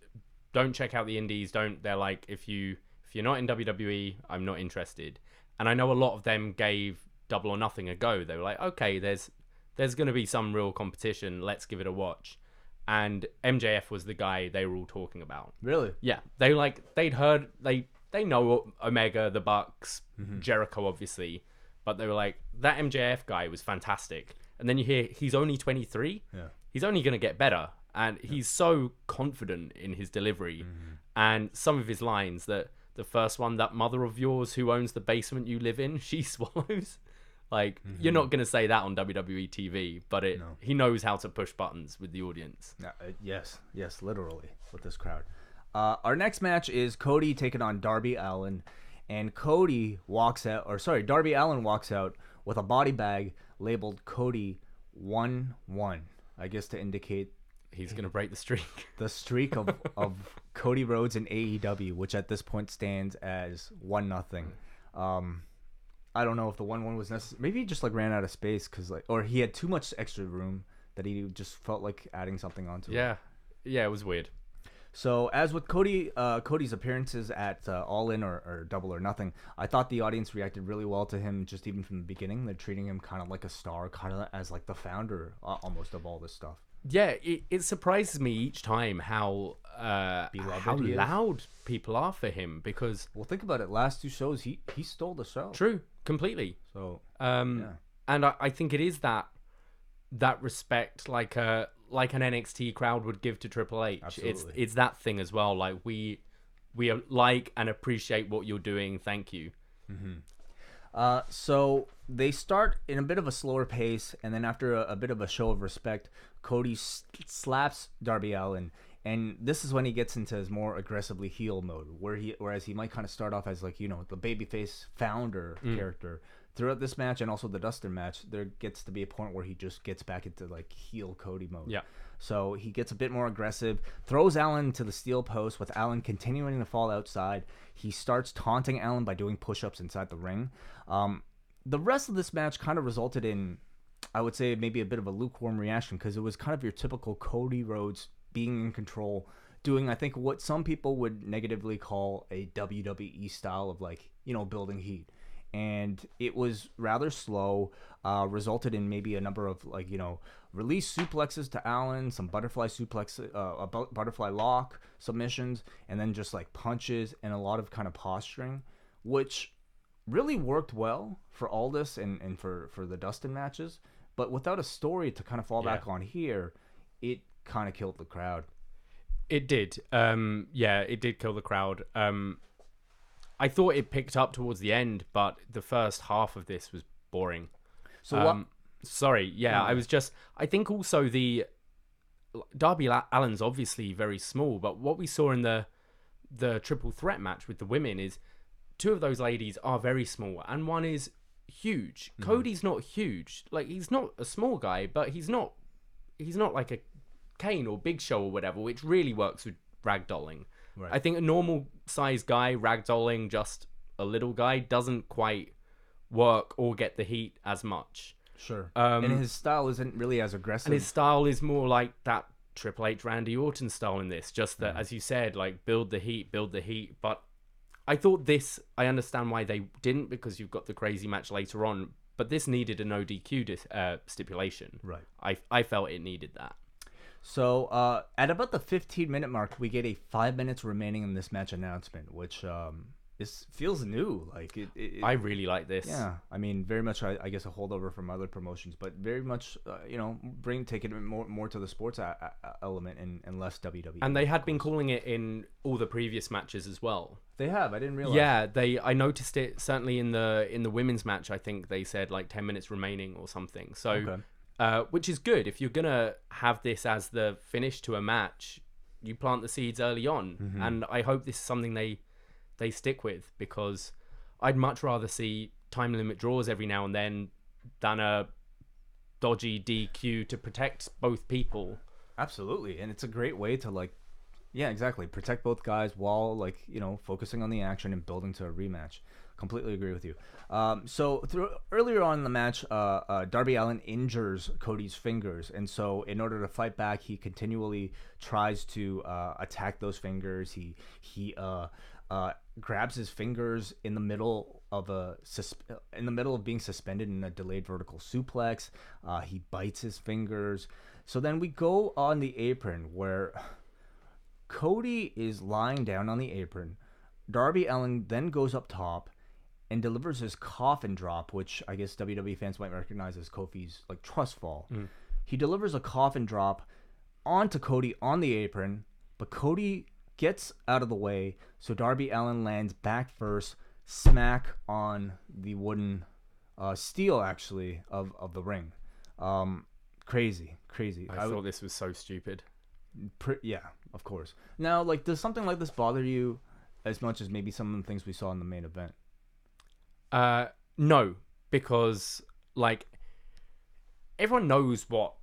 don't check out the indies. They're like, if you're not in WWE, I'm not interested. And I know a lot of them gave Double or Nothing a go. They were like, okay, there's going to be some real competition. Let's give it a watch. And MJF was the guy they were all talking about. Really? Yeah. They'd heard, they know Omega, the Bucks, Jericho, obviously. but they were like, that MJF guy was fantastic. And then you hear he's only 23. Yeah. He's only going to get better. And he's so confident in his delivery and some of his lines that the first one, that mother of yours who owns the basement you live in, she swallows. Like, you're not going to say that on WWE TV, but he knows how to push buttons with the audience. Yes, literally, with this crowd. Our next match is Cody taking on Darby Allin, and Darby Allin walks out with a body bag labeled Cody 1-1, I guess to indicate he's going to break the streak. The streak of Cody Rhodes in AEW, which at this point stands as 1-0. I don't know if the 1-1 was necessary. Maybe he just like ran out of space or he had too much extra room that he just felt like adding something onto it. Yeah, it was weird. So as with Cody's appearances at All In or Double or Nothing, I thought the audience reacted really well to him just even from the beginning. They're treating him kind of like a star, kind of as like the founder almost of all this stuff. Yeah, it surprises me each time how loud people are for him because... Well, think about it. Last two shows, he stole the show. True, completely. So, and I think it is that respect like an NXT crowd would give to Triple H. Absolutely. It's that thing as well. Like we like and appreciate what you're doing. Thank you. Mm-hmm. So they start in a bit of a slower pace, and then after a bit of a show of respect, Cody slaps Darby Allin, and this is when he gets into his more aggressively heel mode, whereas he might kind of start off as like, the babyface founder character. Throughout this match and also the Dustin match, there gets to be a point where he just gets back into like heel Cody mode. Yeah. So he gets a bit more aggressive, throws Allin to the steel post with Allin continuing to fall outside. He starts taunting Allin by doing push-ups inside the ring. The rest of this match kind of resulted in, I would say, maybe a bit of a lukewarm reaction because it was kind of your typical Cody Rhodes being in control, doing, I think, what some people would negatively call a WWE style of like, building heat. And it was rather slow, resulted in maybe a number of like, release suplexes to Allin, some butterfly a butterfly lock submissions, and then just like punches and a lot of kind of posturing, which really worked well for Aldis and for the Dustin matches. But without a story to kind of fall back on here, it kind of killed the crowd. It did. It did kill the crowd. I thought it picked up towards the end, but the first half of this was boring. So what? Sorry, I think also the Darby Allin's obviously very small, but what we saw in the triple threat match with the women is two of those ladies are very small and one is huge. Mm-hmm. Cody's not huge. Like, he's not a small guy, but he's not like a Kane or Big Show or whatever, which really works with ragdolling. Right. I think a normal size guy ragdolling just a little guy doesn't quite work or get the heat as much. Sure. And his style isn't really as aggressive. And his style is more like that Triple H Randy Orton style in this. Just that, as you said, like build the heat. But I thought I understand why they didn't, because you've got the crazy match later on. But this needed a no DQ stipulation. Right. I felt it needed that. So at about the 15-minute mark, we get a 5 minutes remaining in this match announcement, which feels new. Like I really like this. Yeah, I mean, very much, I guess, a holdover from other promotions, but very much, taking it more to the sports element and less WWE. And they had been calling it in all the previous matches as well. They have. I didn't realize. Yeah, I noticed it certainly in the women's match. I think they said like 10 minutes remaining or something. So. Okay. Which is good. If you're going to have this as the finish to a match, you plant the seeds early on. Mm-hmm. And I hope this is something they stick with, because I'd much rather see time limit draws every now and then than a dodgy DQ to protect both people. Absolutely. And it's a great way to protect both guys while focusing on the action and building to a rematch. Completely agree with you. So earlier on in the match, Darby Allin injures Cody's fingers, and so in order to fight back, he continually tries to attack those fingers. He grabs his fingers in the middle of being suspended in a delayed vertical suplex. He bites his fingers. So then we go on the apron where Cody is lying down on the apron. Darby Allin then goes up top and delivers his coffin drop, which I guess WWE fans might recognize as Kofi's like trust fall. He delivers a coffin drop onto Cody on the apron, but Cody gets out of the way, so Darby Allin lands back first, smack on the wooden steel actually of the ring. Crazy. I thought this was so stupid. Yeah, of course. Now, like, does something like this bother you as much as maybe some of the things we saw in the main event? No, because like everyone knows what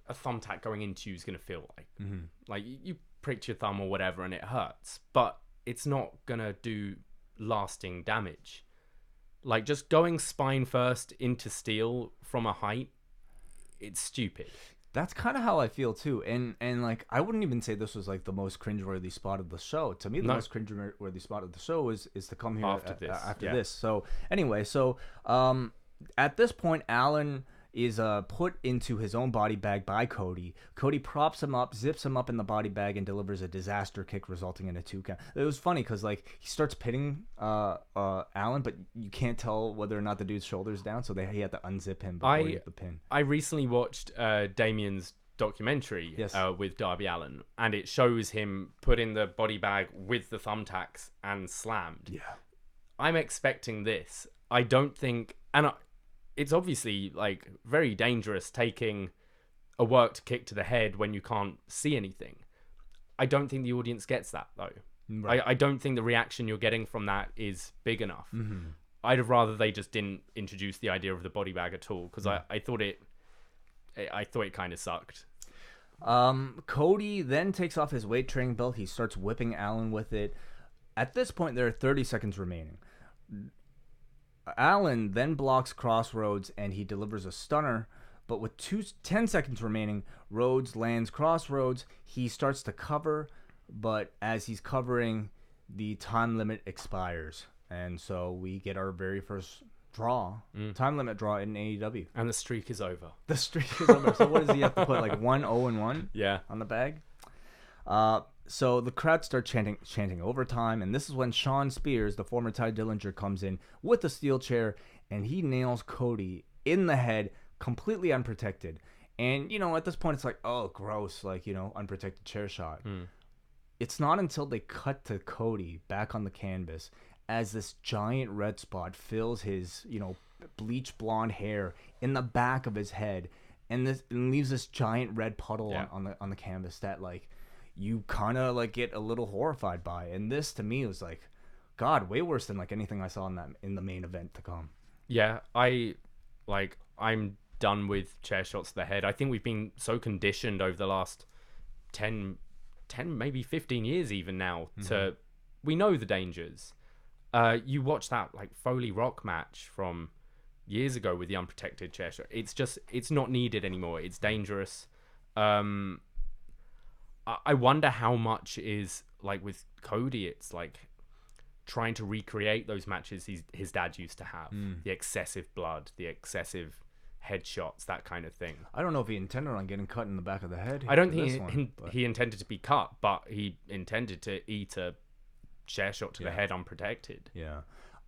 a thumbtack going into you is going to feel like. Like you pricked your thumb or whatever and it hurts, but it's not going to do lasting damage. Like just going spine first into steel from a height, it's stupid. That's kind of how I feel too, and like I wouldn't even say this was like the most cringeworthy spot of the show. To me, the most cringeworthy spot of the show is to come here after this. So anyway, at this point, Allin is put into his own body bag by Cody. Cody props him up, zips him up in the body bag, and delivers a disaster kick, resulting in a 2 count. It was funny because like he starts pitting Allin, but you can't tell whether or not the dude's shoulder's down, so he had to unzip him before he hit the pin. I recently watched Damien's documentary with Darby Allin, and it shows him put in the body bag with the thumbtacks and slammed. Yeah, I'm expecting this. I don't think, it's obviously like very dangerous taking a worked kick to the head when you can't see anything. I don't think the audience gets that though. Right. I don't think the reaction you're getting from that is big enough. I'd have rather they just didn't introduce the idea of the body bag at all, because I thought it kind of sucked. Cody then takes off his weight training belt. He starts whipping Allin with it. At this point, there are 30 seconds remaining. Allin then blocks Crossroads and he delivers a stunner, but with 10 seconds remaining, Rhodes lands Crossroads. He starts to cover, but as he's covering, the time limit expires, and so we get our very first time limit draw in AEW. And the streak is over. The streak is over. So what does he have to put, like 1-0-1 on the bag? So the crowd starts chanting overtime, and this is when Shawn Spears, the former Ty Dillinger, comes in with a steel chair, and he nails Cody in the head, completely unprotected. And, at this point, it's like, oh, gross, like, unprotected chair shot. It's not until they cut to Cody back on the canvas as this giant red spot fills his, bleach blonde hair in the back of his head, and leaves this giant red puddle on the canvas that, like, you kind of like get a little horrified by. And this to me was like, God, way worse than like anything I saw in the main event to come. Yeah, I'm done with chair shots to the head. I think we've been so conditioned over the last 10 maybe 15 years even now to we know the dangers. You watch that like Foley Rock match from years ago with the unprotected chair shot. It's not needed anymore. It's dangerous. I wonder how much is like with Cody, it's like trying to recreate those matches his dad used to have. The excessive blood, the excessive headshots, that kind of thing. I don't know if he intended on getting cut in the back of the head. I don't think he intended to be cut, but he intended to eat a chair shot to the head unprotected. Yeah.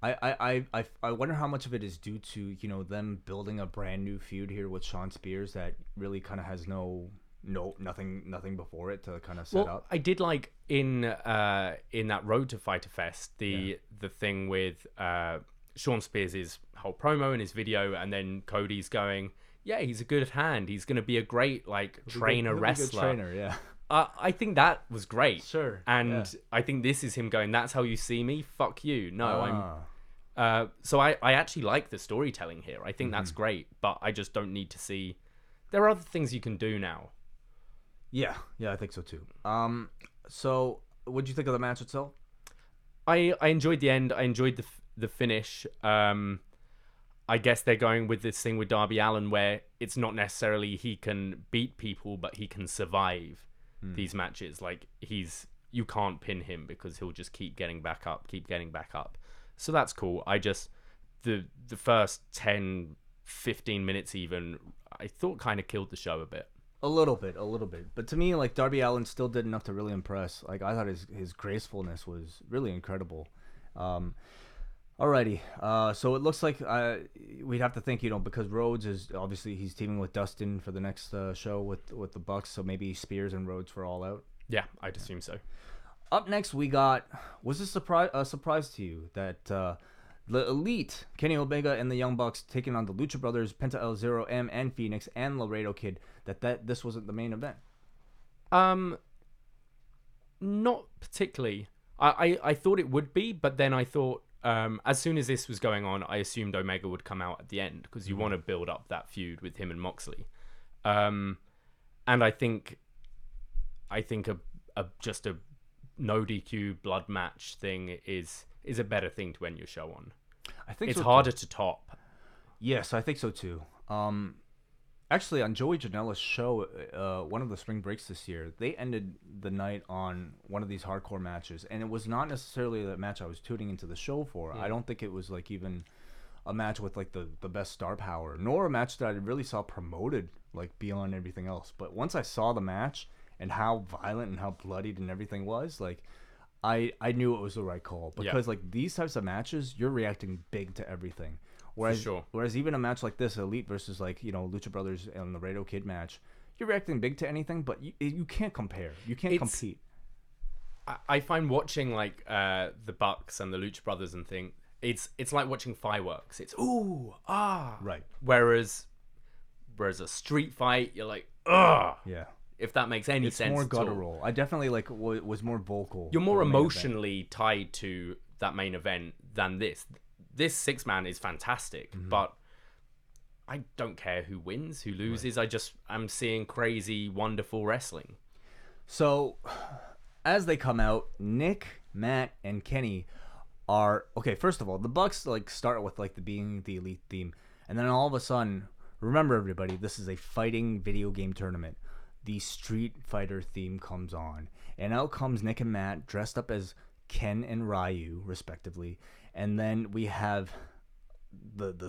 I wonder how much of it is due to, them building a brand new feud here with Shawn Spears that really kind of has nothing before it to kind of set up. I did like in that Road to Fyter Fest the thing with Shawn Spears' whole promo and his video, and then Cody's going, he's a good hand, he's gonna be a great like trainer wrestler. Good trainer, yeah. I think that was great. Sure. And I think this is him going, that's how you see me? Fuck you. No, so I actually like the storytelling here. I think that's great, but I just don't need to see. There are other things you can do now. Yeah, I think so too. So what'd you think of the match itself? I enjoyed the end. I enjoyed the finish. I guess they're going with this thing with Darby Allin where it's not necessarily he can beat people, but he can survive these matches. Like you can't pin him because he'll just keep getting back up. So that's cool. I just the first 10, 15 minutes even, I thought kind of killed the show a bit. A little bit. But to me, like, Darby Allin still did enough to really impress. Like, I thought his gracefulness was really incredible. Alrighty. So it looks like we'd have to think, because Rhodes is obviously he's teaming with Dustin for the next show with the Bucks. So maybe Spears and Rhodes for All Out. Yeah, I'd assume so. Up next, we got, was this a surprise to you that the Elite, Kenny Omega and the Young Bucks taking on the Lucha Brothers, Penta El Zero M and Fenix and Laredo Kid, that this wasn't the main event? Not particularly. I thought it would be, but then I thought as soon as this was going on, I assumed Omega would come out at the end because you want to build up that feud with him and Moxley. And I think just a no DQ blood match thing is a better thing to end your show on. I think it's so harder too. to top. Yes, I think so too. Actually, on Joey Janela's show, one of the spring breaks this year, they ended the night on one of these hardcore matches, and it was not necessarily the match I was tuning into the show for. I don't think it was like even a match with like the best star power, nor a match that I really saw promoted like beyond everything else. But once I saw the match and how violent and how bloodied and everything was, like I knew it was the right call because like these types of matches, you're reacting big to everything. Whereas even a match like this, Elite versus like Lucha Brothers and the Laredo Kid match, you're reacting big to anything, but you can't compare. You can't compete. I find watching like the Bucks and the Lucha Brothers and thing, it's like watching fireworks. It's ooh ah right. Whereas a street fight, you're like ugh. Yeah. If that makes any sense. It's more guttural. I definitely like was more vocal. You're more emotionally tied to that main event than this. This 6-man is fantastic, but I don't care who wins, who loses. Right. I'm seeing crazy, wonderful wrestling. So, as they come out, Nick, Matt, and Kenny are okay. First of all, the Bucks like start with like being the Elite theme, and then all of a sudden, remember everybody, this is a fighting video game tournament. The Street Fighter theme comes on, and out comes Nick and Matt dressed up as Ken and Ryu, respectively. And then we have the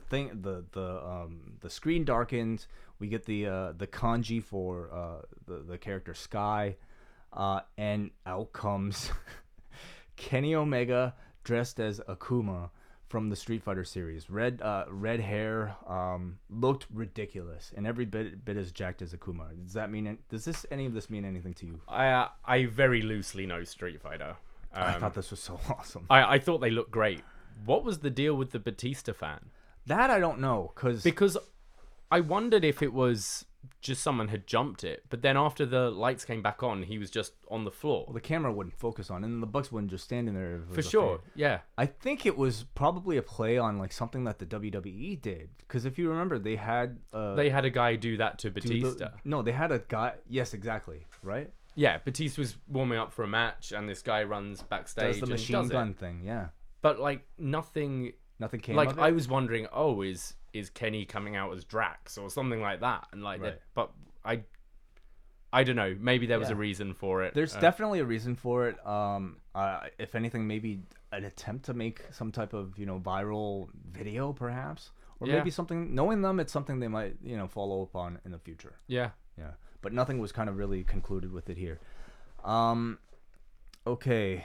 screen darkens. We get the kanji for the character Sky, and out comes Kenny Omega dressed as Akuma from the Street Fighter series. Red hair, looked ridiculous, and every bit as jacked as Akuma. Does any of this mean anything to you? I very loosely know Street Fighter. I thought this was so awesome. I thought they looked great. What was the deal with the Batista fan? That I don't know, because I wondered if it was just someone had jumped it, but then after the lights came back on, he was just on the floor. Well, the camera wouldn't focus on, and the Bucks wouldn't just standing there. For sure, yeah. I think it was probably a play on like something that the WWE did, because if you remember, they had a guy do that to Batista. They had a guy. Yes, exactly, right. Yeah, Batista was warming up for a match, and this guy runs backstage. Does the machine gun thing, yeah. But like nothing came. Like I was wondering, is Kenny coming out as Drax or something like that? And like that, but I don't know. Maybe there was a reason for it. There's definitely a reason for it. If anything, maybe an attempt to make some type of viral video, perhaps, or maybe something. Knowing them, it's something they might follow up on in the future. Yeah. But nothing was kind of really concluded with it here. Okay.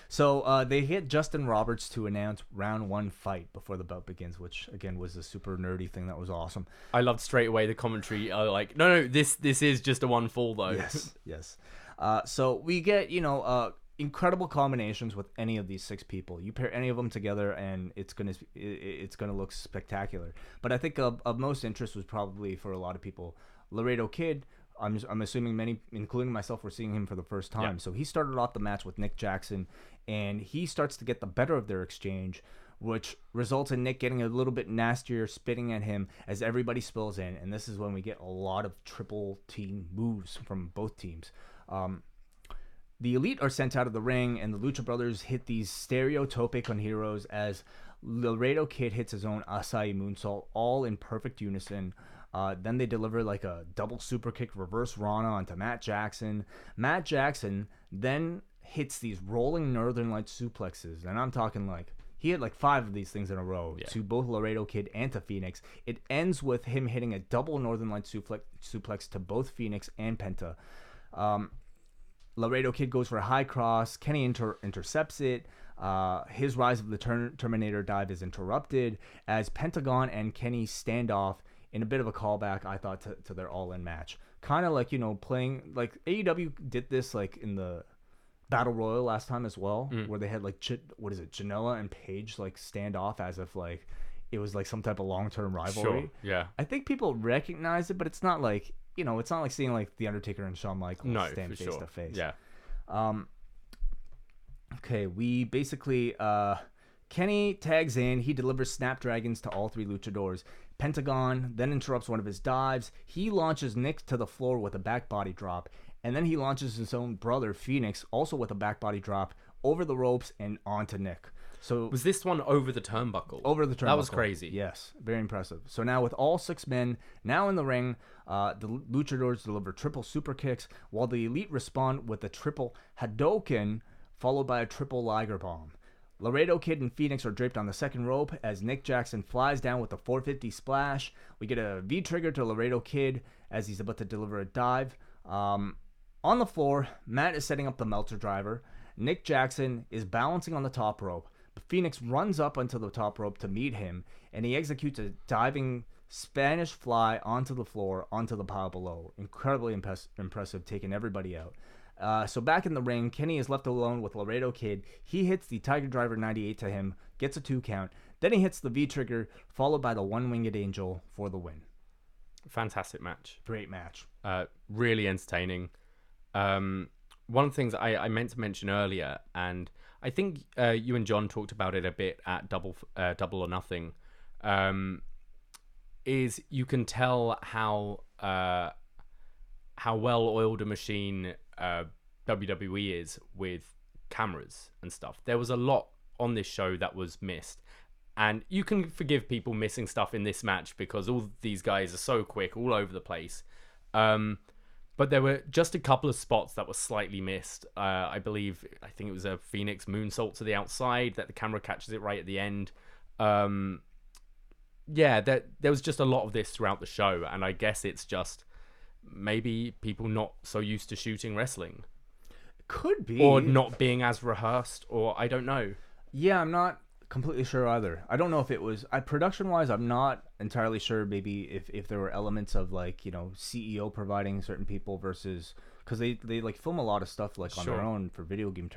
So they hit Justin Roberts to announce round 1 fight before the bout begins, which again was a super nerdy thing that was awesome. I loved straight away the commentary. Like, no, this is just a 1 fall though. Yes. So we get incredible combinations with any of these 6 people. You pair any of them together, and it's gonna look spectacular. But I think of most interest was probably for a lot of people Laredo Kid. I'm assuming many, including myself, were seeing him for the first time. Yeah. So he started off the match with Nick Jackson, and he starts to get the better of their exchange, which results in Nick getting a little bit nastier, spitting at him as everybody spills in. And this is when we get a lot of triple team moves from both teams. The Elite are sent out of the ring, and the Lucha Brothers hit these stereo tope con heroes as Laredo Kid hits his own acai moonsault, all in perfect unison. Then they deliver like a double super kick reverse Rana onto Matt Jackson. Matt Jackson then hits these rolling Northern Lights suplexes, and I'm talking like he had like 5 of these things in a row to both Laredo Kid and to Fenix. It ends with him hitting a double Northern Lights suplex to both Fenix and Penta. Laredo Kid goes for a high cross. Kenny intercepts it. His rise of the Terminator dive is interrupted as Pentagon and Kenny stand off in a bit of a callback, I thought, to their All-In match. Kind of like, playing, like AEW did this like in the Battle Royal last time as well, where they had like, Janela and Paige like stand off as if like it was like some type of long-term rivalry. Sure, yeah. I think people recognize it, but it's not like, it's not like seeing like The Undertaker and Shawn Michaels stand face to face. Yeah. Okay, we basically, Kenny tags in. He delivers Snapdragons to all 3 luchadors. Pentagon then interrupts one of his dives. He launches Nick to the floor with a back body drop. And then he launches his own brother, Fenix, also with a back body drop, over the ropes and onto Nick. So was this one over the turnbuckle? Over the turnbuckle. That was crazy. Yes, very impressive. So now with all 6 men now in the ring, the luchadors deliver triple super kicks, while the Elite respond with a triple Hadoken, followed by a triple Liger Bomb. Laredo Kid and Fenix are draped on the second rope as Nick Jackson flies down with a 450 splash. We get a V-trigger to Laredo Kid as he's about to deliver a dive. On the floor, Matt is setting up the Meltzer driver. Nick Jackson is balancing on the top rope, but Fenix runs up onto the top rope to meet him, and he executes a diving Spanish fly onto the floor, onto the pile below. Incredibly impressive, taking everybody out. So back in the ring, Kenny is left alone with Laredo Kid. He hits the Tiger Driver 98 to him, gets a 2 count. Then he hits the V-trigger, followed by the One-Winged Angel for the win. Fantastic match. Great match. Really entertaining. One of the things I meant to mention earlier, and I think you and John talked about it a bit at Double or Nothing, is you can tell how well-oiled a machine WWE is with cameras and stuff. There was a lot on this show that was missed, and you can forgive people missing stuff in this match because all these guys are so quick all over the place, but there were just a couple of spots that were slightly missed. I think it was a Phoenix moonsault to the outside that the camera catches it right at the end. There was just a lot of this throughout the show, and I guess it's just maybe people not so used to shooting wrestling. Could be. Or not being as rehearsed, or I don't know. Yeah, I'm not completely sure either. I don't know if it was... production-wise, I'm not entirely sure maybe if there were elements of, like, CEO providing certain people versus... Because they like film a lot of stuff like on their own for video game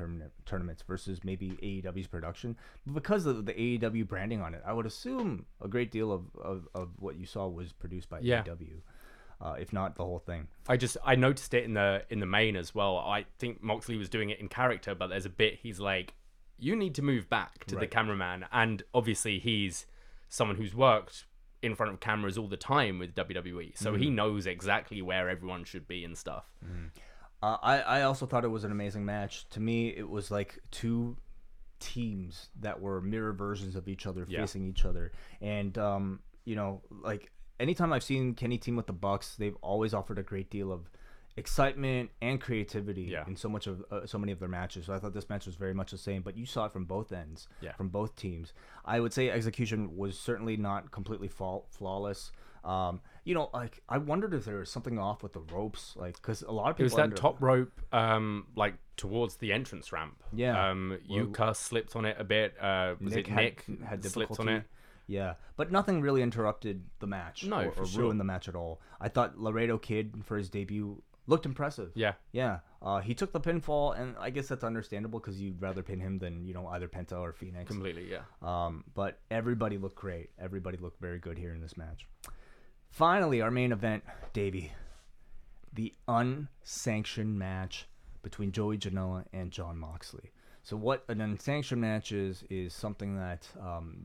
tournaments versus maybe AEW's production. But because of the AEW branding on it, I would assume a great deal of what you saw was produced by AEW. If not the whole thing. I noticed it in the main as well. I think Moxley was doing it in character, but there's a bit he's like, you need to move back to the cameraman, and obviously he's someone who's worked in front of cameras all the time with WWE, so he knows exactly where everyone should be and stuff. I also thought it was an amazing match. To me, it was like 2 teams that were mirror versions of each other facing each other, and like anytime I've seen Kenny team with the Bucks, they've always offered a great deal of excitement and creativity in so many of their matches. So I thought this match was very much the same, but you saw it from both ends, from both teams. I would say execution was certainly not completely flawless. Like I wondered if there was something off with the ropes, like because a lot of people. It was that top rope, like towards the entrance ramp. Yeah. Yuka slipped on it a bit. Nick had slipped on it. Yeah, but nothing really interrupted the match or sure. ruined the match at all. I thought Laredo Kid for his debut looked impressive. Yeah. He took the pinfall, and I guess that's understandable because you'd rather pin him than either Penta or Fenix. Completely, yeah. But everybody looked great. Everybody looked very good here in this match. Finally, our main event, Davey, the unsanctioned match between Joey Janela and Jon Moxley. So what an unsanctioned match is something that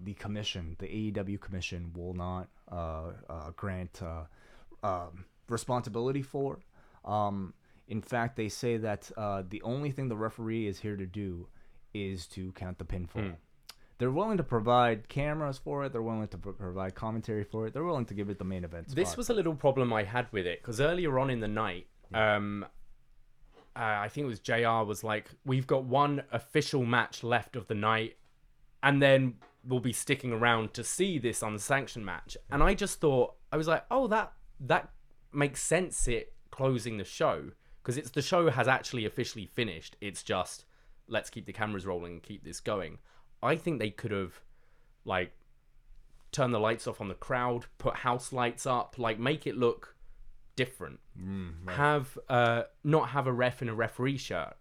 the commission, the AEW commission, will not grant responsibility for. In fact, they say that the only thing the referee is here to do is to count the pinfall. They're willing to provide cameras for it. They're willing to provide commentary for it. They're willing to give it the main event spot. This was a little problem I had with it, because earlier on in the night, I think it was JR was like, we've got one official match left of the night, and then we'll be sticking around to see this unsanctioned match. And I just thought, I was like, oh, that makes sense, it closing the show, because the show has actually officially finished. It's just, let's keep the cameras rolling and keep this going. I think they could have, like, turned the lights off on the crowd, put house lights up, like, make it look different. Right. Have not have a ref in a referee shirt,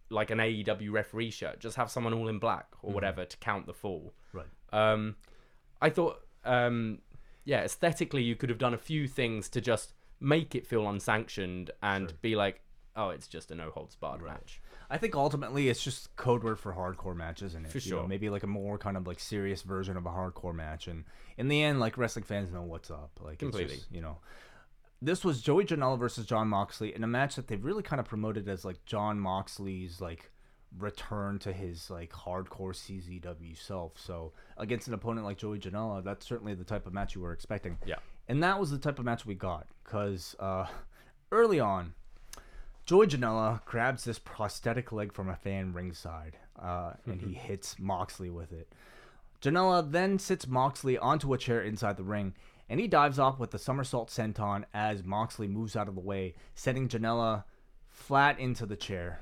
like an AEW referee shirt. Just have someone all in black or whatever to count the fall. Right. I thought, aesthetically, you could have done a few things to just make it feel unsanctioned and be like, oh, it's just a no holds barred match. I think ultimately it's just code word for hardcore match, isn't it? For sure. You know, maybe like a more kind of like serious version of a hardcore match. And in the end, like, wrestling fans know what's up. Like, completely. It's just, you know. This was Joey Janela versus Jon Moxley in a match that they've really kind of promoted as like Jon Moxley's like return to his like hardcore CZW self. So against an opponent like Joey Janela, that's certainly the type of match you were expecting. Yeah. And that was the type of match we got because early on, Joey Janela grabs this prosthetic leg from a fan ringside and he hits Moxley with it. Janela then sits Moxley onto a chair inside the ring, and he dives off with the somersault senton as Moxley moves out of the way, sending Janela flat into the chair.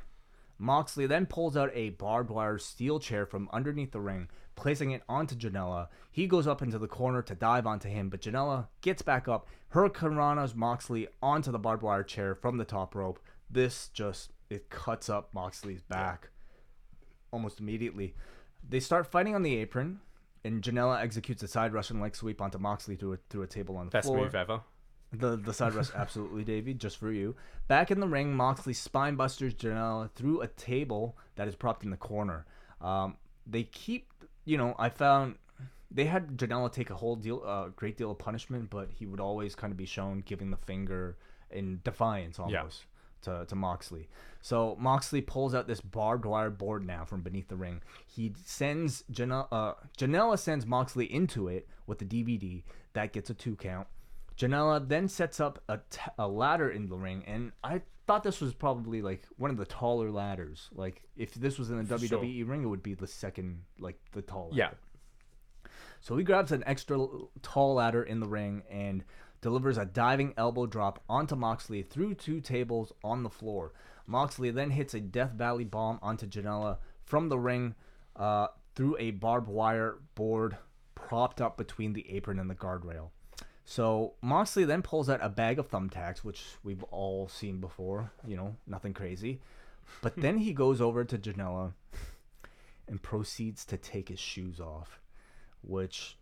Moxley then pulls out a barbed wire steel chair from underneath the ring, placing it onto Janela. He goes up into the corner to dive onto him, but Janela gets back up, hurricanranas Moxley onto the barbed wire chair from the top rope. This just, it cuts up Moxley's back almost immediately. They start fighting on the apron, and Janela executes a side Russian leg sweep onto Moxley through a table on the Best floor. move ever. The side rush, absolutely, Davey, just for you. Back in the ring, Moxley spine busters Janela through a table that is propped in the corner. They keep, I found they had Janela take a great deal of punishment, but he would always kind of be shown giving the finger in defiance almost to Moxley. So Moxley pulls out this barbed wire board now from beneath the ring. He sends Janela sends Moxley into it with the DVD. That gets a 2 count. Janela then sets up a ladder in the ring, and I thought this was probably like one of the taller ladders. Like if this was in a WWE ring, it would be the second, like the tall ladder. Yeah. So he grabs an extra tall ladder in the ring and delivers a diving elbow drop onto Moxley through 2 tables on the floor. Moxley then hits a Death Valley bomb onto Janela from the ring through a barbed wire board propped up between the apron and the guardrail. So Moxley then pulls out a bag of thumbtacks, which we've all seen before, nothing crazy. But then he goes over to Janela and proceeds to take his shoes off, which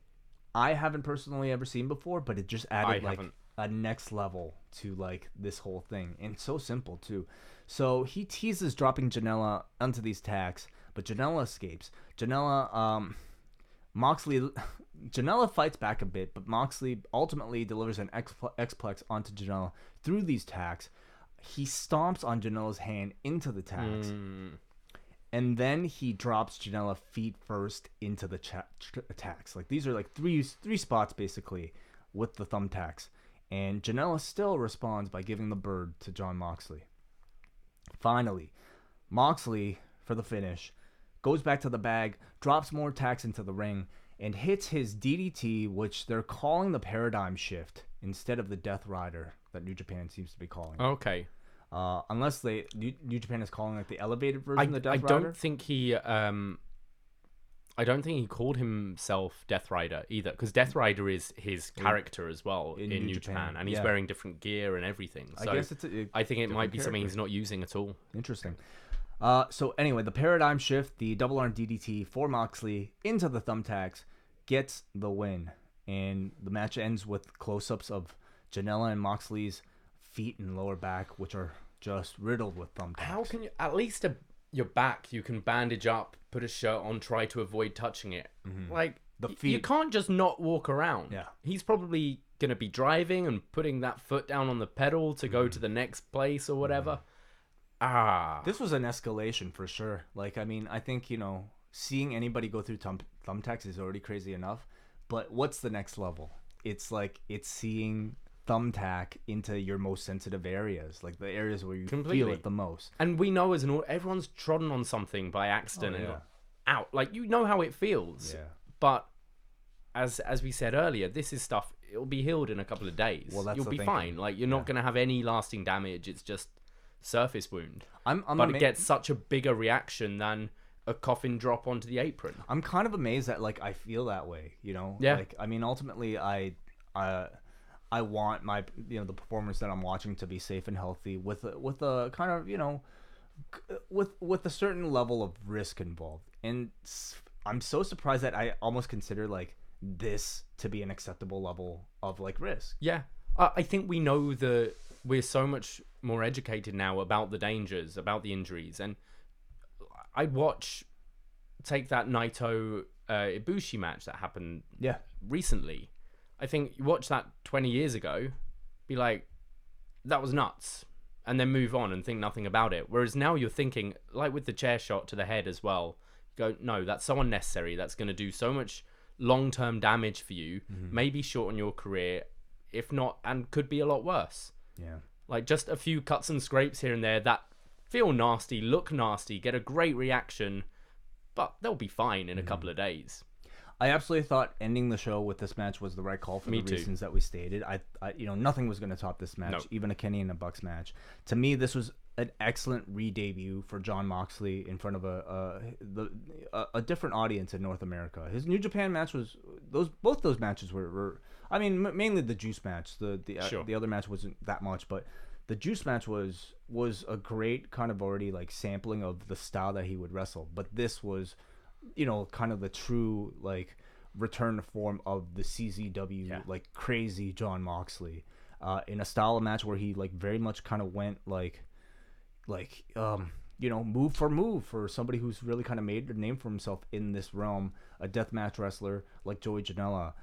I haven't personally ever seen before, but it just added a next level to like this whole thing. And so simple too. So he teases dropping Janela onto these tacks, but Janela escapes. Janela fights back a bit, but Moxley ultimately delivers an X-Plex onto Janela through these tacks. He stomps on Janela's hand into the tacks. And then he drops Janela feet first into the tacks. Like these are like three spots basically with the thumbtacks. And Janela still responds by giving the bird to Jon Moxley. Finally, Moxley, for the finish, goes back to the bag, drops more tacks into the ring, and hits his DDT, which they're calling the Paradigm Shift instead of the Death Rider that New Japan seems to be calling it. Okay. Unless New Japan is calling like the elevated version of the Death Rider. I don't think he called himself Death Rider either, because Death Rider is his character as well in New Japan, and he's wearing different gear and everything. So I guess I think it might be something he's not using at all. Interesting. So anyway, the Paradigm Shift, the double arm DDT for Moxley into the thumbtacks, gets the win, and the match ends with close-ups of Janela and Moxley's feet and lower back, which are just riddled with thumbtacks. How can you, at least your back, you can bandage up, put a shirt on, try to avoid touching it. Like, the feet, you can't just not walk around. Yeah. He's probably going to be driving and putting that foot down on the pedal to go to the next place or whatever. This was an escalation for sure. Like, I mean, I think, seeing anybody go through thumbtacks is already crazy enough, but what's the next level? It's like, it's seeing thumbtack into your most sensitive areas, like the areas where you feel it the most. And we know everyone's trodden on something by accident and out. Like, how it feels. Yeah. But as we said earlier, this is stuff, it'll be healed in a couple of days. Well, that's You'll be fine. Like, you're not going to have any lasting damage. It's just surface wound. I'm but it gets such a bigger reaction than a coffin drop onto the apron. I'm kind of amazed that like I feel that way, you know? Yeah. Like I mean ultimately I want my the performers that I'm watching to be safe and healthy with a kind of, with a certain level of risk involved. And I'm so surprised that I almost consider like this to be an acceptable level of like risk. Yeah. I think we know that we're so much more educated now about the dangers, about the injuries, and I'd take that Naito Ibushi match that happened recently. I think you watch that 20 years ago, be like, that was nuts, and then move on and think nothing about it. Whereas now you're thinking, like with the chair shot to the head as well, go, no, that's so unnecessary. That's going to do so much long-term damage for you, maybe shorten your career, if not, and could be a lot worse. Yeah. Like just a few cuts and scrapes here and there that feel nasty, look nasty, get a great reaction, but they'll be fine in a couple of days. I absolutely thought ending the show with this match was the right call for the reasons that we stated. I nothing was going to top this match, even a Kenny and a Bucks match. To me, this was an excellent re-debut for Jon Moxley in front of a different audience in North America. His New Japan match was both those matches were I mean mainly the Juice match. The other match wasn't that much, but the Juice match was a great kind of already like sampling of the style that he would wrestle. But this was, kind of the true like return to form of the CZW like crazy Jon Moxley in a style of match where he like very much kind of went like move for move for somebody who's really kind of made a name for himself in this realm, a deathmatch wrestler like Joey Janela.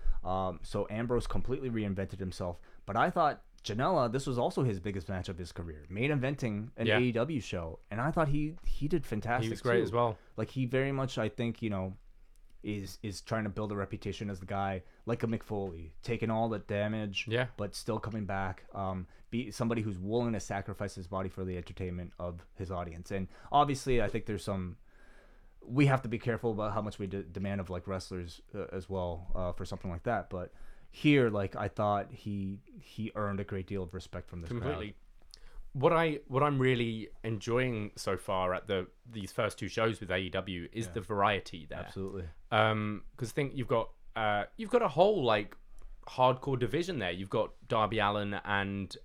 So Ambrose completely reinvented himself, but I thought Janela, this was also his biggest match of his career, main eventing an AEW show, and I thought he did fantastic. He was great as well. Like he very much, I think, is trying to build a reputation as the guy like a Mick Foley, taking all the damage, but still coming back. Be somebody who's willing to sacrifice his body for the entertainment of his audience. And obviously, I think we have to be careful about how much we demand of like wrestlers as well for something like that. But here, like I thought he earned a great deal of respect from this crowd. What I'm really enjoying so far at these first two shows with AEW is the variety there. Absolutely. Because think you've got a whole like hardcore division there. You've got Darby Allin and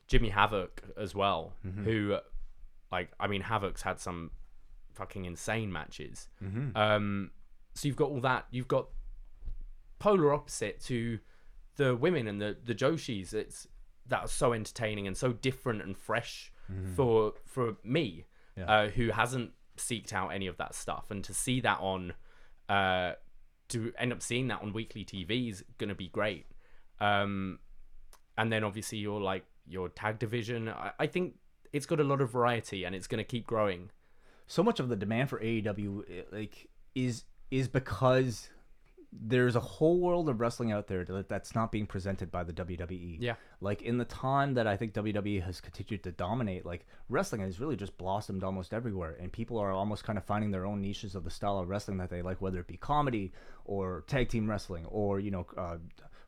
Jimmy Havoc as well, who like I mean Havoc's had some fucking insane matches. So you've got all that. You've got polar opposite to the women and the Joshis. That are so entertaining and so different and fresh for me, who hasn't seeked out any of that stuff, and to see that to end up seeing that on weekly TV is gonna be great. And then obviously your tag division. I think it's got a lot of variety and it's gonna keep growing. So much of the demand for AEW is because there's a whole world of wrestling out there that's not being presented by the WWE. Yeah. Like in the time that I think WWE has continued to dominate, like wrestling has really just blossomed almost everywhere, and people are almost kind of finding their own niches of the style of wrestling that they like, whether it be comedy or tag team wrestling or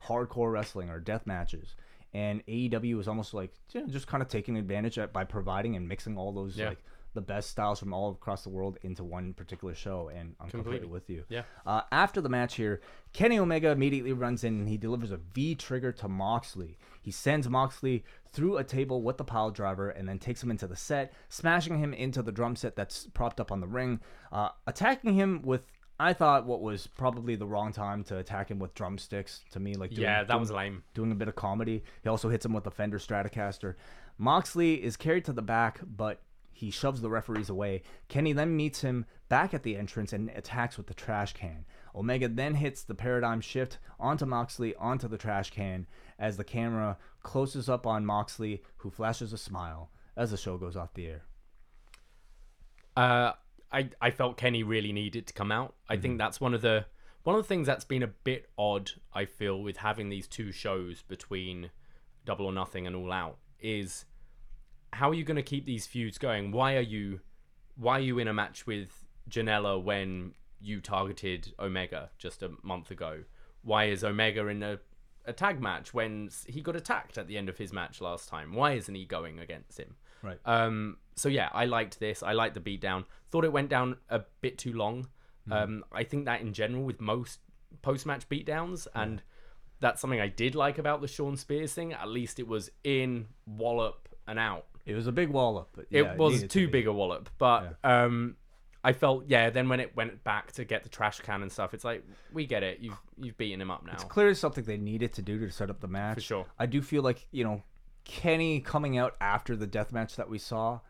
hardcore wrestling or death matches. And AEW is almost like just kind of taking advantage by providing and mixing all those like the best styles from all across the world into one particular show, and I'm completely with you. Yeah. After the match here, Kenny Omega immediately runs in and he delivers a V-trigger to Moxley. He sends Moxley through a table with the pile driver and then takes him into the set, smashing him into the drum set that's propped up on the ring, attacking him with, I thought, what was probably the wrong time to attack him with drumsticks. To me, like that was lame. Doing a bit of comedy. He also hits him with a Fender Stratocaster. Moxley is carried to the back, but he shoves the referees away. Kenny then meets him back at the entrance and attacks with the trash can. Omega then hits the paradigm shift onto Moxley, onto the trash can, as the camera closes up on Moxley, who flashes a smile as the show goes off the air. I felt Kenny really needed to come out. I think that's one of the things that's been a bit odd, I feel, with having these two shows between Double or Nothing and All Out is, how are you going to keep these feuds going? Why are you in a match with Janela when you targeted Omega just a month ago? Why is Omega in a a tag match when he got attacked at the end of his match last time. Why isn't he going against him? Right. So yeah, I liked this. I liked the beatdown. Thought it went down a bit too long. I think that in general with most post-match beatdowns, and that's something I did like about the Shawn Spears thing. At least it was in, wallop, and out. It was a big wallop. But it was too big a wallop, but I felt then when it went back to get the trash can and stuff, it's like, we get it. You've beaten him up now. It's clearly something they needed to do to set up the match. For sure. I do feel like, Kenny coming out after the death match that we saw,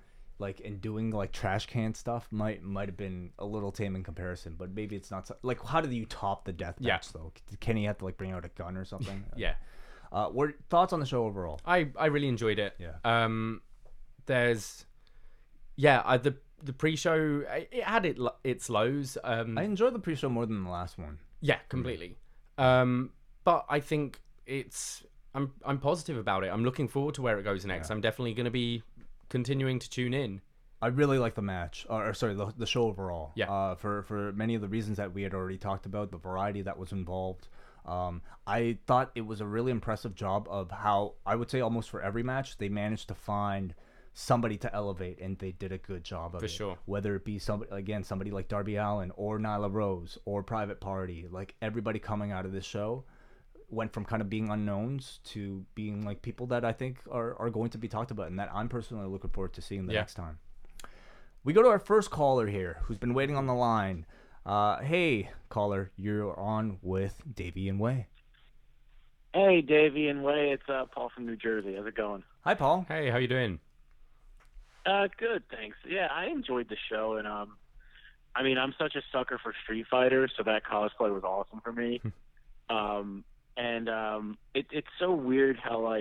and doing trash can stuff might have been a little tame in comparison, but maybe it's not how do you top the death match though? Did Kenny have to bring out a gun or something? Yeah. What thoughts on the show overall? I really enjoyed it. Yeah. There's the pre-show, it had its lows. I enjoyed the pre-show more than the last one. Yeah, completely. But I think I'm positive about it. I'm looking forward to where it goes next. I'm definitely going to be continuing to tune in. I really like the match, the show overall. Yeah. For many of the reasons that we had already talked about, the variety that was involved. I thought it was a really impressive job of how, I would say almost for every match, they managed to find somebody to elevate, and they did a good job of it. For sure. Whether it be somebody like Darby Allin or Nyla Rose or Private Party, everybody coming out of this show went from kind of being unknowns to being people that I think are going to be talked about, and that I'm personally looking forward to seeing the next time. We go to our first caller here, who's been waiting on the line. Hey, caller, you're on with Davie and Wai. Hey, Davie and Wai, it's Paul from New Jersey. How's it going? Hi, Paul. Hey, how you doing? Good, thanks. Yeah, I enjoyed the show, and I'm such a sucker for Street Fighter, so that cosplay was awesome for me. It's so weird how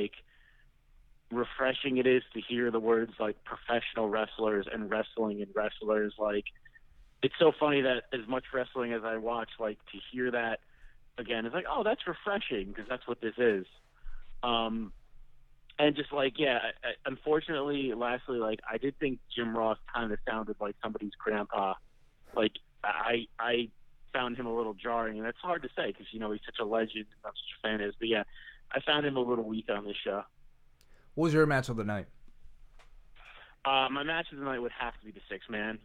refreshing it is to hear the words professional wrestlers and wrestling and wrestlers. It's so funny that as much wrestling as I watch, to hear that again is oh, that's refreshing, because that's what this is. And just unfortunately, lastly, I did think Jim Ross kind of sounded like somebody's grandpa. I found him a little jarring, and that's hard to say because he's such a legend and I'm such a fan of his. But yeah, I found him a little weak on this show. What was your match of the night? My match of the night would have to be the 6-man,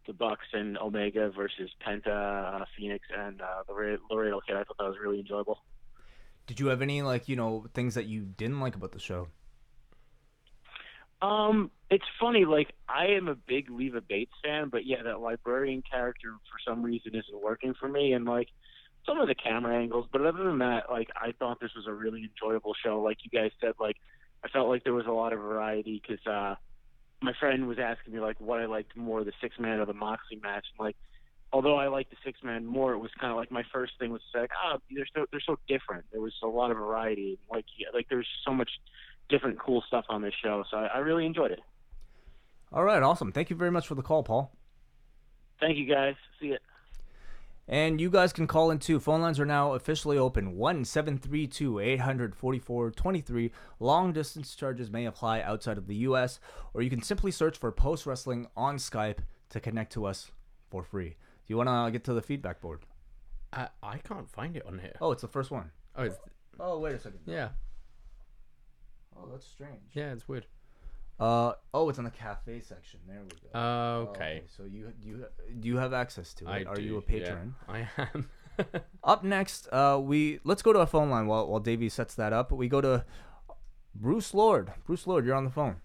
the Bucks and Omega versus Penta, Fenix, and the Laredo Kid. I thought that was really enjoyable. Did you have any things that you didn't like about the show? It's funny, I am a big Leva Bates fan, but yeah, that librarian character for some reason isn't working for me, and some of the camera angles, but other than that, I thought this was a really enjoyable show. Like you guys said, I felt like there was a lot of variety, because my friend was asking me what I liked more, the 6-man or the Moxley match, and although I liked the 6-man more, it was kind of my first thing was to say, they're so different. There was a lot of variety, there's so much different cool stuff on this show, so I really enjoyed it. All right, awesome. Thank you very much for the call, Paul. Thank you, guys. See ya. And you guys can call in too. Phone lines are now officially open. 1-732-800-4423. Long distance charges may apply outside of the U.S., or you can simply search for Post Wrestling on Skype to connect to us for free. Do you want to get to the feedback board? I can't find it on here. Oh, it's the first one. Oh, wait a second. Yeah. Oh, that's strange. Yeah, it's weird. It's in the cafe section. There we go. Okay. So do you have access to it? Are you a patron? Yeah, I am. Up next, let's go to a phone line while Davey sets that up. We go to Bruce Lord. Bruce Lord, you're on the phone.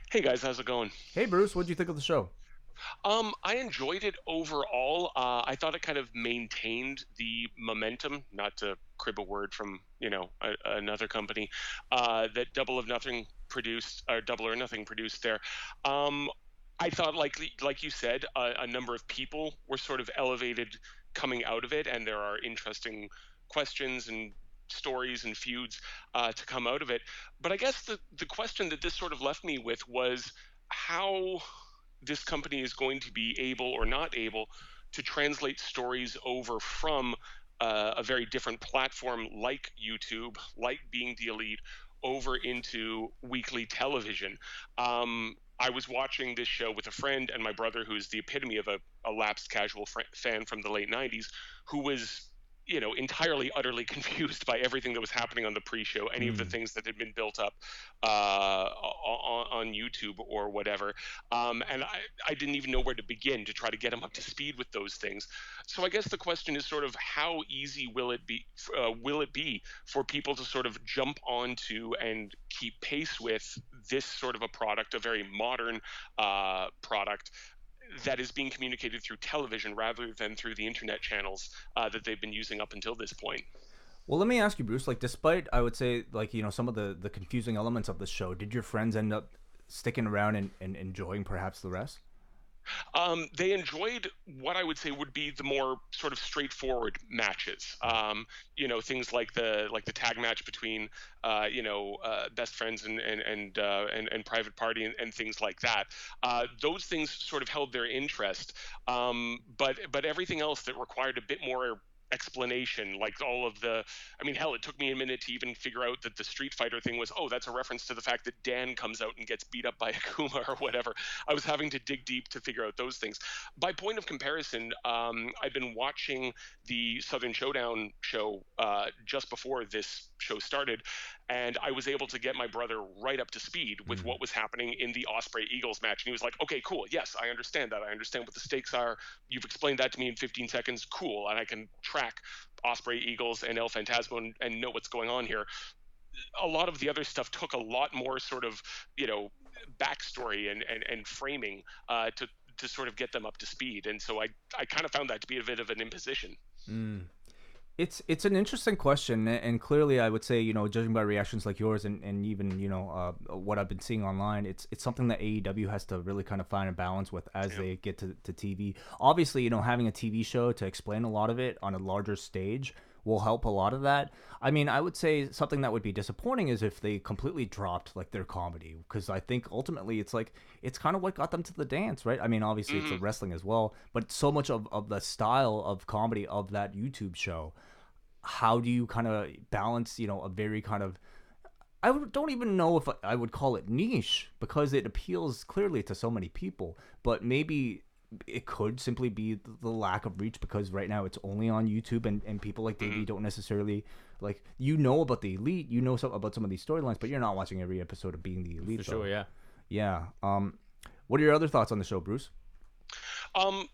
Hey guys, how's it going? Hey Bruce, what did you think of the show? I enjoyed it overall. I thought it kind of maintained the momentum, not to crib a word from, another company, that Double or Nothing produced there. I thought, like you said, a number of people were sort of elevated coming out of it, and there are interesting questions and stories and feuds to come out of it. But I guess the question that this sort of left me with was how this company is going to be able or not able to translate stories over from a very different platform like YouTube, like Being the Elite, over into weekly television. I was watching this show with a friend and my brother, who's the epitome of a lapsed casual fan from the late 90s, who was entirely, utterly confused by everything that was happening on the pre-show, any of the things that had been built up on YouTube or whatever. And I didn't even know where to begin to try to get him up to speed with those things. So I guess the question is sort of how easy will it be for people to sort of jump onto and keep pace with this sort of a product, a very modern product, that is being communicated through television rather than through the internet channels that they've been using up until this point. Well, let me ask you, Bruce, like, despite, I would say, like, some of the confusing elements of the show, did your friends end up sticking around and enjoying perhaps the rest? They enjoyed what I would say would be the more sort of straightforward matches. Things like the tag match between Best Friends and Private Party and things like that. Those things sort of held their interest, but everything else that required a bit more explanation, like all of hell, it took me a minute to even figure out that the Street Fighter thing was, that's a reference to the fact that Dan comes out and gets beat up by Akuma or whatever. I was having to dig deep to figure out those things. By point of comparison, I've been watching the Southern Showdown show just before this show started, and I was able to get my brother right up to speed with what was happening in the Ospreay Eagles match. And he was like, okay, cool. Yes, I understand that. I understand what the stakes are. You've explained that to me in 15 seconds. Cool. And I can track Ospreay Eagles and El Phantasmo and know what's going on here. A lot of the other stuff took a lot more sort of, backstory and framing to sort of get them up to speed. And so I kind of found that to be a bit of an imposition. It's an interesting question, and clearly I would say, judging by reactions like yours and even, what I've been seeing online, it's something that AEW has to really kind of find a balance with as they get to TV. Obviously, having a TV show to explain a lot of it on a larger stage will help a lot of that. I mean, I would say something that would be disappointing is if they completely dropped like their comedy, because I think ultimately it's kind of what got them to the dance, right? I mean, obviously it's a wrestling as well, but so much of the style of comedy of that YouTube show, how do you kind of balance, a very kind of, don't even know if I would call it niche, because it appeals clearly to so many people, but maybe it could simply be the lack of reach, because right now it's only on YouTube, and people like Davey don't necessarily, like, about the Elite, about some of these storylines, but you're not watching every episode of Being the Elite. For sure, yeah. Yeah. What are your other thoughts on the show, Bruce? On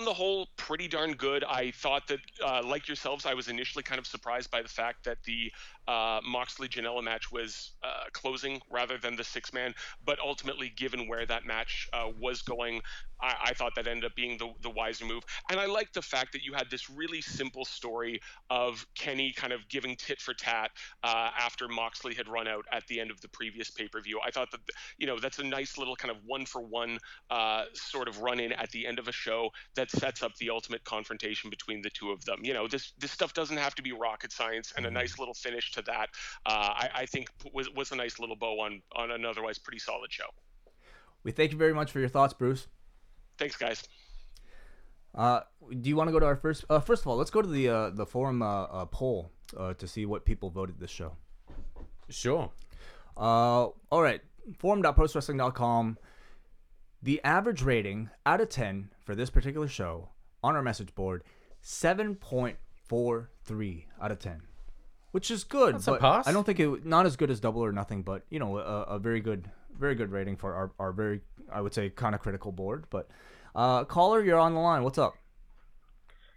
the whole, pretty darn good. I thought that, like yourselves, I was initially kind of surprised by the fact that the Moxley-Janela match was closing rather than the six-man, but ultimately, given where that match was going, I thought that ended up being the wiser move. And I like the fact that you had this really simple story of Kenny kind of giving tit for tat after Moxley had run out at the end of the previous pay-per-view. I thought that, that's a nice little kind of one-for-one sort of run-in at the end of a show that sets up the ultimate confrontation between the two of them. This stuff doesn't have to be rocket science, and a nice little finish to that, I think was a nice little bow on an otherwise pretty solid show. We thank you very much for your thoughts, Bruce. Thanks, guys. Do you want to go to our first of all, let's go to the forum poll to see what people voted this show. Sure. All right. Forum.postwrestling.com. The average rating out of 10 for this particular show on our message board, 7.43 out of 10, which is good. That's but a pass. I don't think not as good as Double or Nothing, but a very good rating for our very, I would say, kind of critical board. But caller, you're on the line. What's up?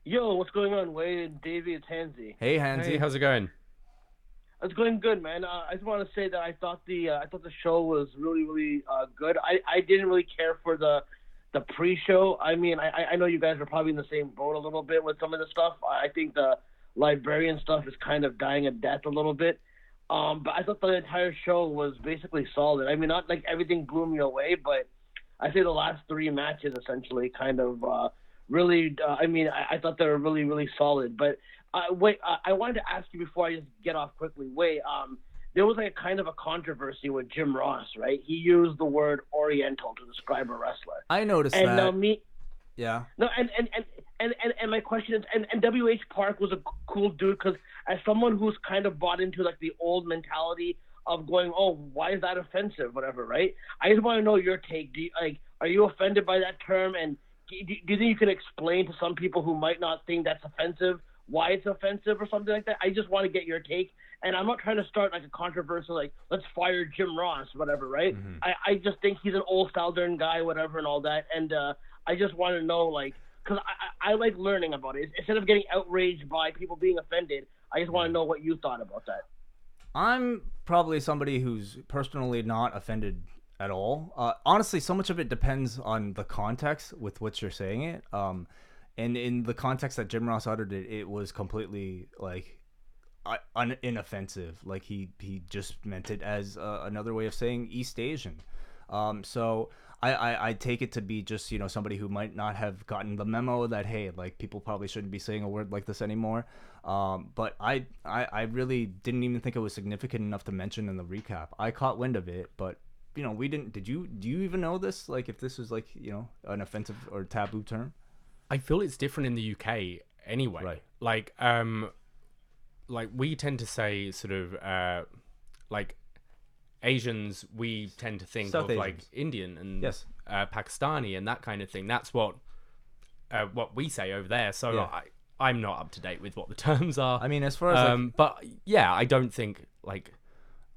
Yo, what's going on, Wade and Davey? It's Hansy. Hey, Hansy. Hey, how's it going? It's going good, man. I just want to say that I thought the show was really, really good. I didn't really care for the pre-show. I mean, I know you guys are probably in the same boat a little bit with some of the stuff. I think the librarian stuff is kind of dying a death a little bit. But I thought the entire show was basically solid. I mean, not like everything blew me away, but I say the last three matches essentially kind of really. I thought they were really, really solid. But wait, I wanted to ask you before I just get off quickly. Wait, there was like a kind of a controversy with Jim Ross, right? He used the word Oriental to describe a wrestler. I noticed that. Yeah. No, and my question is, and W.H. Park was a cool dude, because as someone who's kind of bought into like the old mentality of going, oh, why is that offensive, whatever, right? I just want to know your take. Are you offended by that term? And do you think you can explain to some people who might not think that's offensive why it's offensive or something like that. I just want to get your take. And I'm not trying to start like a controversial, like, let's fire Jim Ross, whatever, right? Mm-hmm. I just think he's an old Southern guy, whatever, and all that. And I just want to know, like, because I like learning about it. Instead of getting outraged by people being offended, I just want to know what you thought about that. I'm probably somebody who's personally not offended at all. Honestly, so much of it depends on the context with which you're saying it. And in the context that Jim Ross uttered it, it was completely like inoffensive. Like he just meant it as another way of saying East Asian. So I take it to be just, you know, somebody who might not have gotten the memo that, hey, like, people probably shouldn't be saying a word like this anymore. But I really didn't even think it was significant enough to mention in the recap. I caught wind of it, but, you know, we didn't. Do you even know this? Like, if this was, like, you know, an offensive or taboo term? I feel it's different in the UK anyway. Right. Like we tend to say sort of like Asians, we tend to think South of Asians. like Indian and Yes. Pakistani and that kind of thing. That's what we say over there. So Yeah. I'm not up to date with what the terms are. I mean, as far as but yeah, I don't think like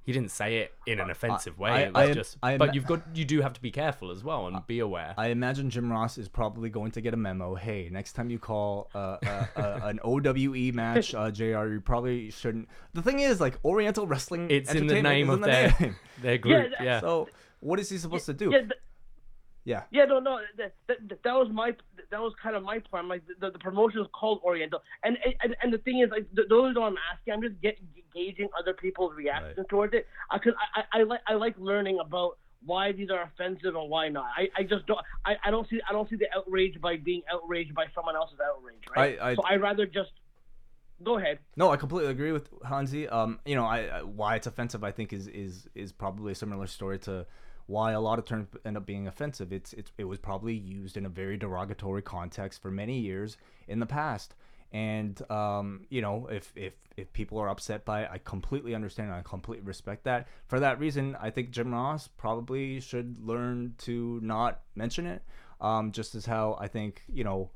he didn't say it in an offensive way. It was but you do have to be careful as well and be aware. I imagine Jim Ross is probably going to get a memo. Hey, next time you call an OWE match, JR, you probably shouldn't. The thing is, like, Oriental Wrestling, It's in the Entertainment name is of in the name. their group. Yeah, Yeah. So what is he supposed to do? Yeah, Yeah. no. That was kind of my point. Like the promotion is called Oriental, and the thing is, like, the only reason I'm asking, I'm just gauging other people's reaction towards it. I like learning about why these are offensive and why not. I just don't. I don't see the outrage by being outraged by someone else's outrage, right? So I'd rather just go ahead. No, I completely agree with Hansi. You know, why it's offensive, I think, is probably a similar story to why a lot of terms end up being offensive. It was probably used in a very derogatory context for many years in the past. And you know, if people are upset by it, I completely understand and I completely respect that. For that reason, I think Jim Ross probably should learn to not mention it. Just as how I think, you know,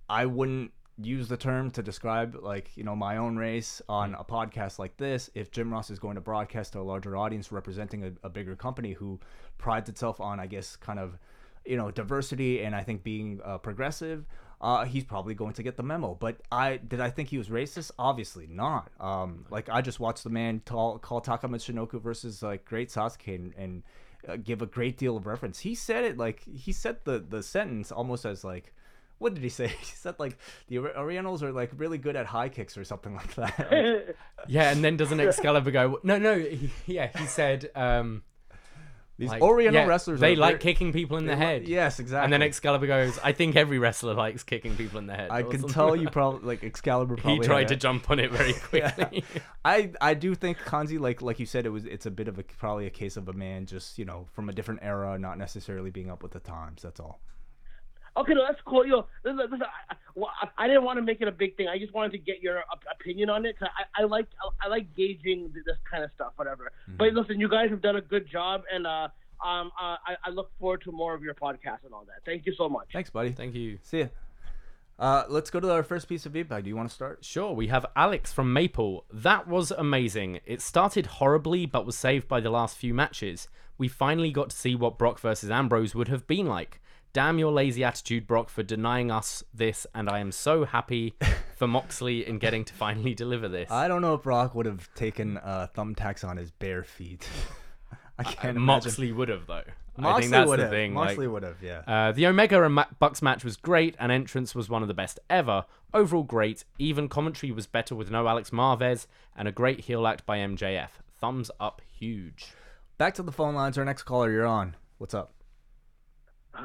I wouldn't use the term to describe, like, you know, my own race on a podcast like this if Jim Ross is going to broadcast to a larger audience representing a bigger company who prides itself on, I guess, kind of, you know, diversity and I think being progressive. He's probably going to get the memo. But did I think he was racist? Obviously not. Like, I just watched the man call Taka Michinoku versus, like, Great Sasuke and give a great deal of reference. He said it, like, he said the sentence almost as, like, what did he say? He said, like, the Orientals are, like, really good at high kicks or something like that. Like, yeah, and then doesn't Excalibur go, no, he said, these like, Oriental wrestlers they are like kicking people in the head. Yes, exactly. And then Excalibur goes, I think every wrestler likes kicking people in the head. I can tell you probably, like, Excalibur probably he tried to jump on it very quickly. Yeah. I do think Kanzi, like you said, it's a bit of probably a case of a man just, you know, from a different era, not necessarily being up with the times. That's all. Okay, no, that's cool. Yo, listen, I didn't want to make it a big thing. I just wanted to get your opinion on it. Cause I like gauging this kind of stuff, whatever. Mm-hmm. But listen, you guys have done a good job, and I look forward to more of your podcast and all that. Thank you so much. Thanks, buddy. Thank you. See ya. Let's go to our first piece of feedback. Do you want to start? Sure. We have Alex from Maple. That was amazing. It started horribly, but was saved by the last few matches. We finally got to see what Brock versus Ambrose would have been like. Damn your lazy attitude, Brock, for denying us this, and I am so happy for Moxley in getting to finally deliver this. I don't know if Brock would have taken thumbtacks on his bare feet. I can't imagine. Moxley would have, though. Moxley I think that's would the have. thing. Moxley would have, yeah. The Omega and Bucks match was great, and entrance was one of the best ever. Overall great. Even commentary was better with no Alex Marvez, and a great heel act by MJF. Thumbs up huge. Back to the phone lines. Our next caller, you're on. What's up?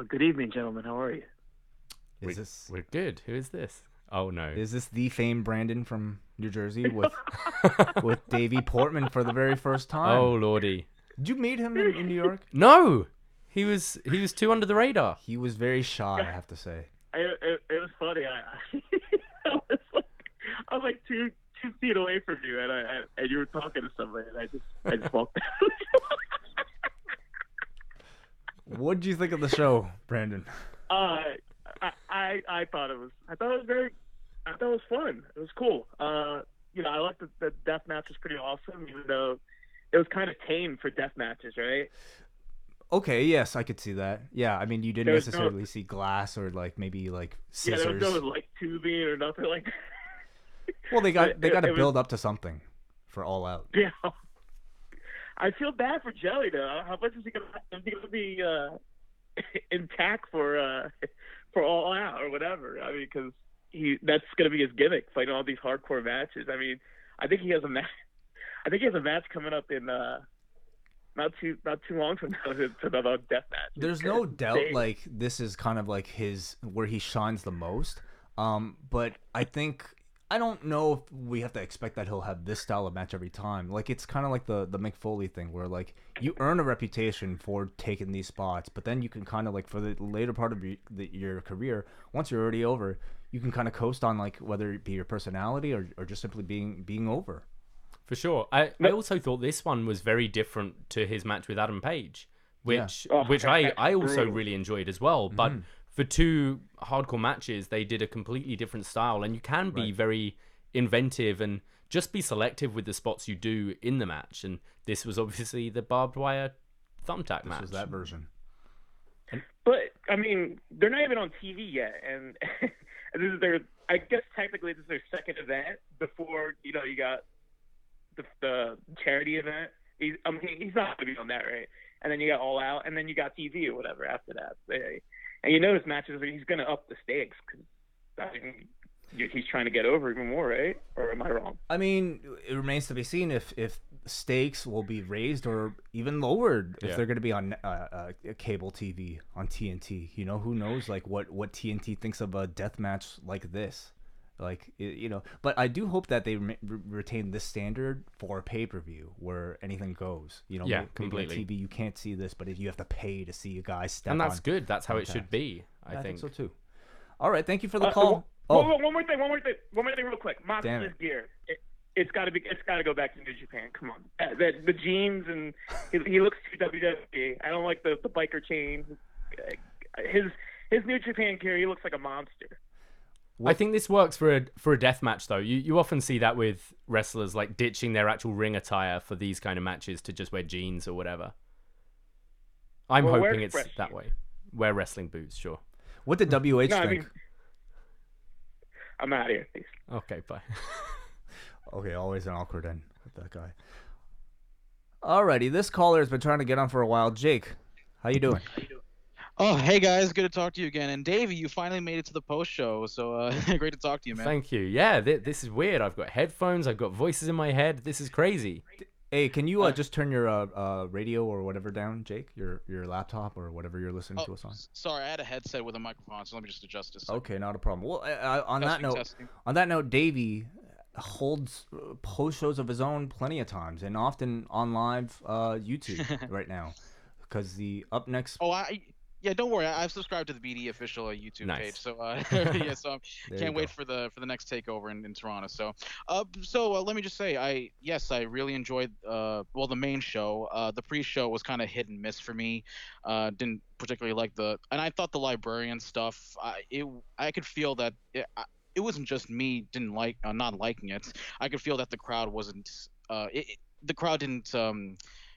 Good evening, gentlemen. How are you? We're good. Who is this? Oh, no. Is this the famed Brandon from New Jersey with Davie Portman for the very first time? Oh, lordy. Did you meet him in New York? No. He was too under the radar. He was very shy, I have to say. It was funny. I was like 2 feet away from you, and you were talking to somebody, and I just walked down. What did you think of the show, Brandon? I thought it was I thought it was fun. It was cool. I liked the death match was pretty awesome, even though it was kind of tame for death matches, right? Okay, yes, I could see that. Yeah, I mean, you didn't necessarily see glass or like maybe like scissors. Yeah, there was no like tubing or nothing like that. Well, they got to build up to something for All Out. Yeah, I feel bad for Jelly though. How much is he gonna be intact for All Out or whatever? I mean, because that's gonna be his gimmick, fighting all these hardcore matches. I mean, I think he has a match. I think he has a match coming up in not too long from now to another death match. There's no doubt like this is kind of like where he shines the most. But I don't know if we have to expect that he'll have this style of match every time. Like it's kind of like the Mick Foley thing where like you earn a reputation for taking these spots, but then you can kind of like for the later part of your career, once you're already over, you can kind of coast on like whether it be your personality or just simply being over. For sure. I also thought this one was very different to his match with Adam Page, which I also really enjoyed as well. But for two hardcore matches, they did a completely different style, and you can be very inventive and just be selective with the spots you do in the match. And this was obviously the barbed wire thumbtack match. This was that version. But I mean, they're not even on TV yet, and this is I guess technically this is their second event before you got the charity event. He's not going to be on that, right? And then you got All Out, and then you got TV or whatever after that. And you notice matches where he's going to up the stakes because he's trying to get over even more, right? Or am I wrong? I mean, it remains to be seen if stakes will be raised or even lowered if they're going to be on cable TV on TNT. Who knows? Like what TNT thinks of a death match like this. Like, but I do hope that they retain this standard for pay-per-view where anything goes. Completely. On TV, you can't see this, but you have to pay to see a guy step on. And that's good. That's how it should be, I think so too. All right, thank you for the call. One more thing real quick. Moxley's gear. It's got to go back to New Japan. Come on. The jeans, and he looks too WWE. I don't like the biker chain. His New Japan gear, he looks like a monster. I think this works for a death match, though. You often see that with wrestlers like ditching their actual ring attire for these kind of matches to just wear jeans or whatever. I'm hoping it's that way. Wear wrestling boots, sure. What did WH think? I'm out of here. Please. Okay, bye. Okay, always an awkward end with that guy. Alrighty, this caller has been trying to get on for a while. Jake, how you doing? Oh, hey guys, good to talk to you again. And Davey, you finally made it to the post show, so great to talk to you, man. Thank you. Yeah, this is weird. I've got headphones, I've got voices in my head. This is crazy. Hey, can you just turn your radio or whatever down, Jake? Your laptop or whatever you're listening to us on. Sorry, I had a headset with a microphone, so let me just adjust this. Okay, not a problem. Well, on that note, Davey holds post shows of his own plenty of times, and often on live YouTube right now, because the up next. Yeah, don't worry. I've subscribed to the BD official YouTube page, so so I can't wait for the next takeover in Toronto. So let me just say, I really enjoyed the main show. The pre-show was kind of hit and miss for me. Didn't particularly like and I thought the librarian stuff. I could feel that it wasn't just me not liking it. I could feel that the crowd wasn't. The crowd didn't.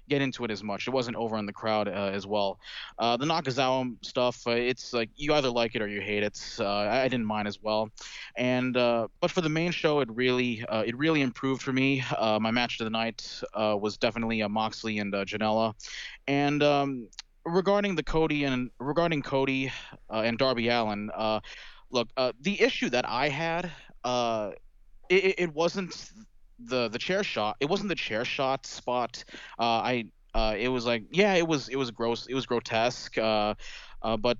Get into it as much. It wasn't over on the crowd as well. The Nakazawa stuff, it's like you either like it or you hate it. I didn't mind as well. And but for the main show, it really improved for me. My match of the night was definitely Moxley and Janela. And regarding Cody and Darby Allin, look, the issue that I had, it wasn't the chair shot. It wasn't the chair shot spot. It was like, it was gross. It was grotesque. But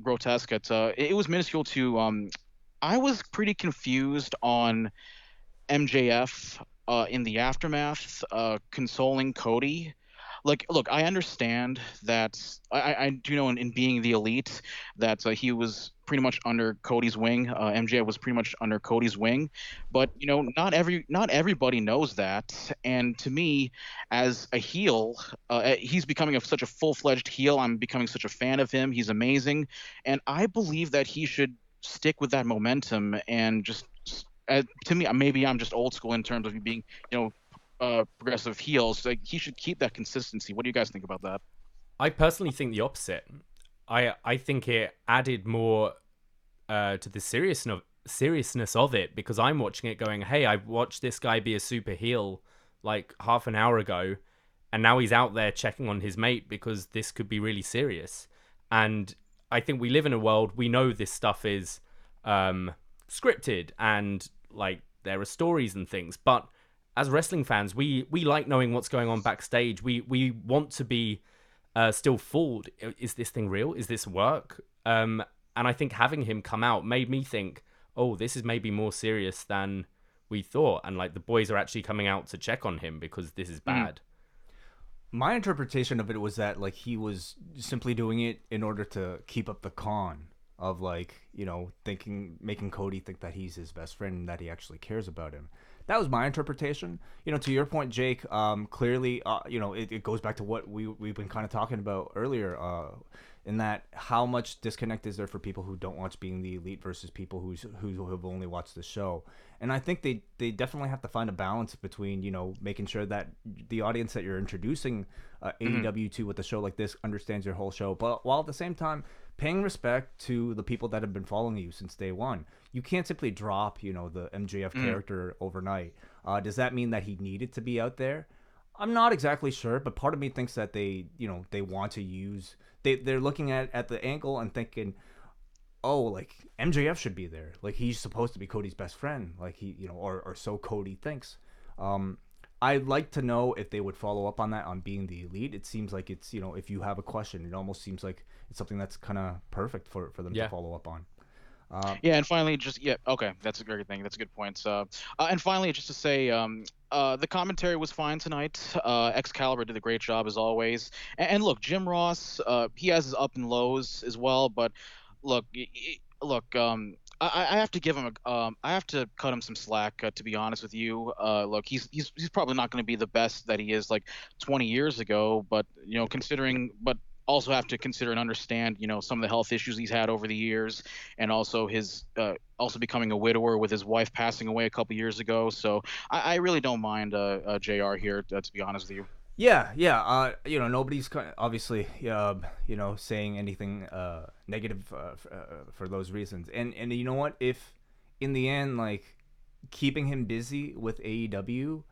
grotesque. It was minuscule too. I was pretty confused on MJF in the aftermath, consoling Cody. Like, look, I understand that I do know in being the elite that he was pretty much under Cody's wing. MJF was pretty much under Cody's wing, but not everybody knows that. And to me, as a heel, he's becoming such a full-fledged heel. I'm becoming such a fan of him. He's amazing, and I believe that he should stick with that momentum and just to me, maybe I'm just old school in terms of being, progressive heels. Like, he should keep that consistency. What do you guys think about that? I personally think the opposite. I think it added more to the seriousness of it, because I'm watching it going, hey, I watched this guy be a super heel like half an hour ago, and now he's out there checking on his mate because this could be really serious. And I think we live in a world, we know this stuff is scripted and like there are stories and things, but as wrestling fans, we like knowing what's going on backstage. We want to be still fooled. Is this thing real? Is this work? And I think having him come out made me think, oh, this is maybe more serious than we thought. And like the boys are actually coming out to check on him because this is bad. My interpretation of it was that like he was simply doing it in order to keep up the con of like, making Cody think that he's his best friend and that he actually cares about him. That was my interpretation. To your point, Jake, clearly, it goes back to what we've been kind of talking about earlier, in that how much disconnect is there for people who don't watch Being the Elite versus people who have only watched the show. And I think they definitely have to find a balance between, making sure that the audience that you're introducing AEW to with a show like this understands your whole show, but while at the same time paying respect to the people that have been following you since day one. You can't simply drop, the MJF character overnight. Does that mean that he needed to be out there? I'm not exactly sure, but part of me thinks that they want to use... They're looking at the angle and thinking, oh, like, MJF should be there. Like, he's supposed to be Cody's best friend. Like, or so Cody thinks. I'd like to know if they would follow up on that on Being the Elite. It seems like it's, if you have a question, it almost seems like it's something that's kind of perfect for them to follow up on. And finally, okay, that's a great thing. That's a good point. And finally, just to say, the commentary was fine tonight. Excalibur did a great job as always. And look, Jim Ross, he has his up and lows as well. But look, I have to give him I have to cut him some slack. To be honest with you, look, he's probably not going to be the best that he is like 20 years ago. But also have to consider and understand, some of the health issues he's had over the years, and also his also becoming a widower with his wife passing away a couple years ago. So I really don't mind JR here, to be honest with you. Yeah. Nobody's obviously, saying anything negative for those reasons. And you know what? If in the end, like, keeping him busy with AEW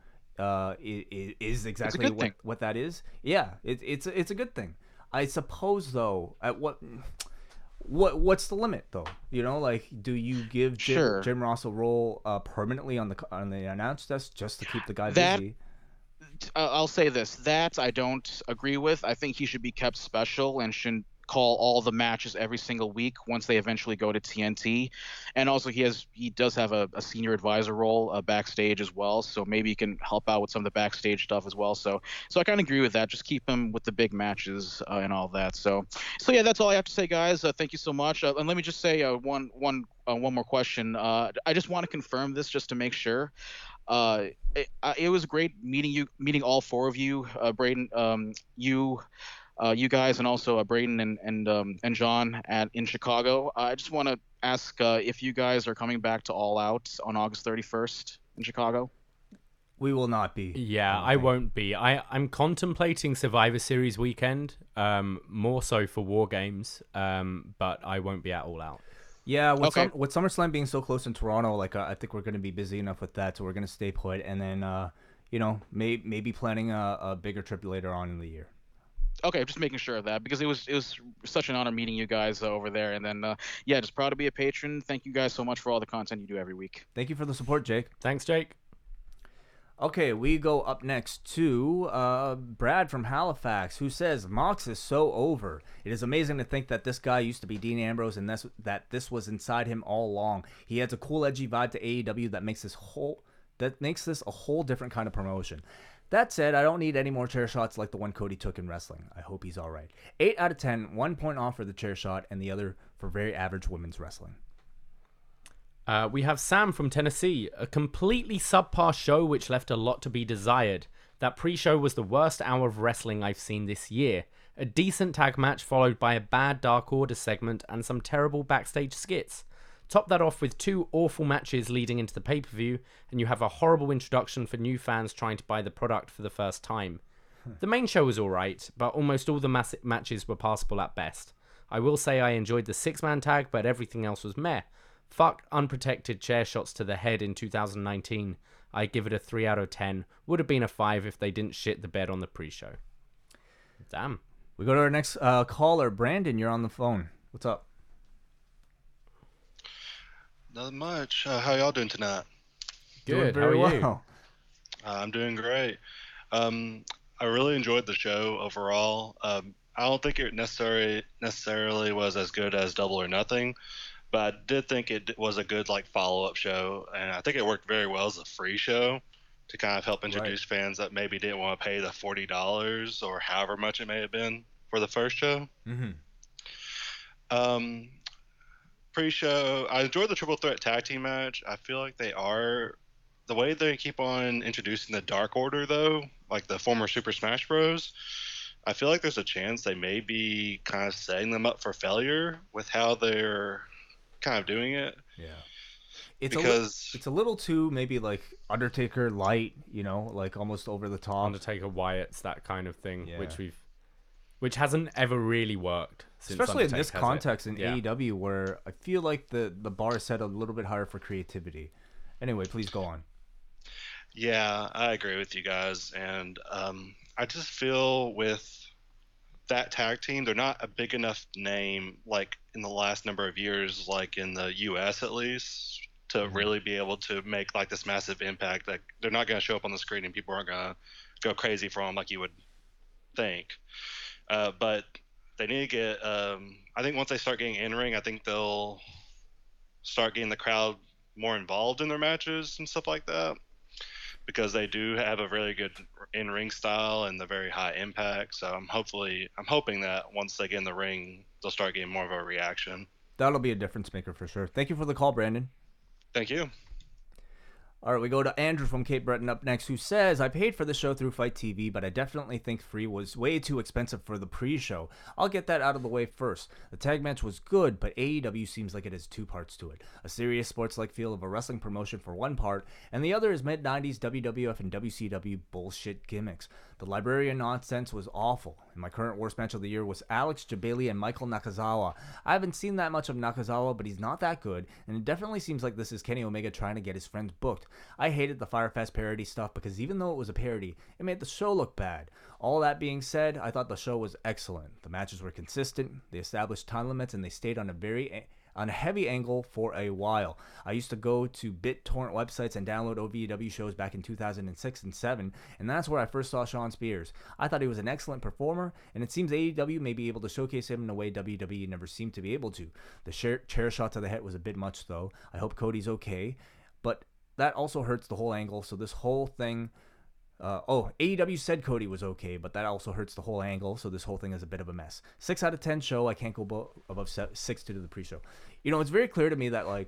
is exactly what that is. Yeah, it's a good thing. I suppose, though, at what's the limit, though? Like, do you give Jim Ross a role permanently on the announce desk just to keep the guy busy? I'll say this: that I don't agree with. I think he should be kept special and shouldn't call all the matches every single week once they eventually go to TNT. And also he does have a senior advisor role backstage as well, so maybe he can help out with some of the backstage stuff as well. So I kind of agree with that. Just keep him with the big matches and all that. So yeah, that's all I have to say, guys. Thank you so much. And let me just say one more question. I just want to confirm this just to make sure. It was great meeting all four of you, Braden, you guys, and also Braden and John in Chicago. I just want to ask if you guys are coming back to All Out on August 31st in Chicago. We will not be. Yeah, I won't be. I'm contemplating Survivor Series weekend, more so for War Games, but I won't be at All Out. Yeah, with SummerSlam being so close in Toronto, like I think we're going to be busy enough with that, so we're going to stay put, and then maybe planning a bigger trip later on in the year. Okay, just making sure of that, because it was such an honor meeting you guys over there, and then just proud to be a patron. Thank you guys so much for all the content you do every week. Thank you for the support, Jake. Thanks, Jake. Okay, we go up next to Brad from Halifax, who says, Mox is so over. It is amazing to think that this guy used to be Dean Ambrose and that this was inside him all along. He has a cool, edgy vibe to AEW that makes this a whole different kind of promotion. That said, I don't need any more chair shots like the one Cody took in wrestling. I hope he's all right. 8 out of 10, 1 point off for the chair shot, and the other for very average women's wrestling. We have Sam from Tennessee. A completely subpar show which left a lot to be desired. That pre-show was the worst hour of wrestling I've seen this year. A decent tag match followed by a bad Dark Order segment and some terrible backstage skits. Top that off with 2 awful matches leading into the pay-per-view, and you have a horrible introduction for new fans trying to buy the product for the first time. The main show was alright, but almost all the matches were passable at best. I will say I enjoyed the 6-man tag, but everything else was meh. Fuck unprotected chair shots to the head in 2019. I give it a 3 out of 10. Would have been a 5 if they didn't shit the bed on the pre-show. Damn. We go to our next caller. Brandon, you're on the phone. What's up? Not much. How y'all doing tonight? Good. Doing very How are you? well. I'm doing great. I really enjoyed the show overall. I don't think it necessarily was as good as Double or Nothing, but I did think it was a good follow-up show, and I think it worked very well as a free show to kind of help introduce fans that maybe didn't want to pay the $40 or however much it may have been for the first show. Mm-hmm. Pre-show, I enjoyed the triple threat tag team match. I feel like the way they keep on introducing the Dark Order, though, like the former Super Smash Bros., I feel like there's a chance they may be kind of setting them up for failure with how they're kind of doing it. Yeah. It's because a little too maybe Undertaker light, almost over the top. Undertaker Wyatt's that kind of thing, Yeah. which hasn't ever really worked. Since Especially Undertaker in this has context in Yeah. AEW, where I feel like the bar is set a little bit higher for creativity. Anyway, please go on. Yeah, I agree with you guys, and I just feel with that tag team, they're not a big enough name in the last number of years, in the US at least, to really be able to make this massive impact. They're not going to show up on the screen and people aren't going to go crazy for them like you would think. But they need to get I think once they start getting in ring, I think they'll start getting the crowd more involved in their matches and stuff like that, because they do have a really good in-ring style and the very high impact. So I'm hoping that once they get in the ring, they'll start getting more of a reaction. That'll be a difference maker for sure. Thank you for the call, Brandon. Thank you. All right, we go to Andrew from Cape Breton up next, who says, I paid for the show through Fight TV, but I definitely think free was way too expensive for the pre-show. I'll get that out of the way first. The tag match was good, but AEW seems like it has 2 parts to it. A serious sports-like feel of a wrestling promotion for one part, and the other is mid-90s WWF and WCW bullshit gimmicks. The Librarian nonsense was awful, and my current worst match of the year was Alex, Jebailey, and Michael Nakazawa. I haven't seen that much of Nakazawa, but he's not that good, and it definitely seems like this is Kenny Omega trying to get his friends booked. I hated the Fyter Fest parody stuff because even though it was a parody, it made the show look bad. All that being said, I thought the show was excellent. The matches were consistent, they established time limits, and they stayed on a heavy angle for a while. I used to go to BitTorrent websites and download OVW shows back in 2006 and 7, and that's where I first saw Sean Spears. I thought he was an excellent performer, and it seems AEW may be able to showcase him in a way WWE never seemed to be able to. The chair shot to the head was a bit much, though. I hope Cody's okay, but that also hurts the whole angle, so this whole thing... AEW said Cody was okay, but that also hurts the whole angle, so this whole thing is a bit of a mess. 6 out of 10 show. I can't go above 6 to the pre-show. It's very clear to me that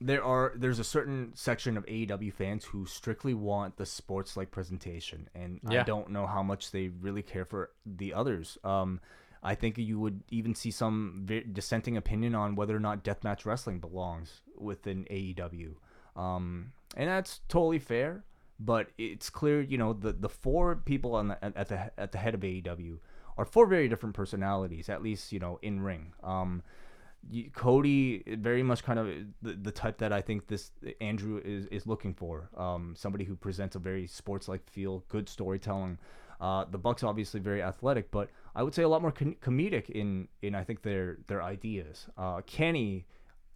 there's a certain section of AEW fans who strictly want the sports-like presentation, and I don't know how much they really care for the others. I think you would even see some dissenting opinion on whether or not deathmatch wrestling belongs within AEW, and that's totally fair. But it's clear, the 4 people at the head of AEW are 4 very different personalities, at least, in ring. Cody, very much kind of the type that I think this Andrew is looking for. Somebody who presents a very sports-like feel, good storytelling. The Bucks obviously very athletic, but I would say a lot more comedic in I think their ideas. Kenny,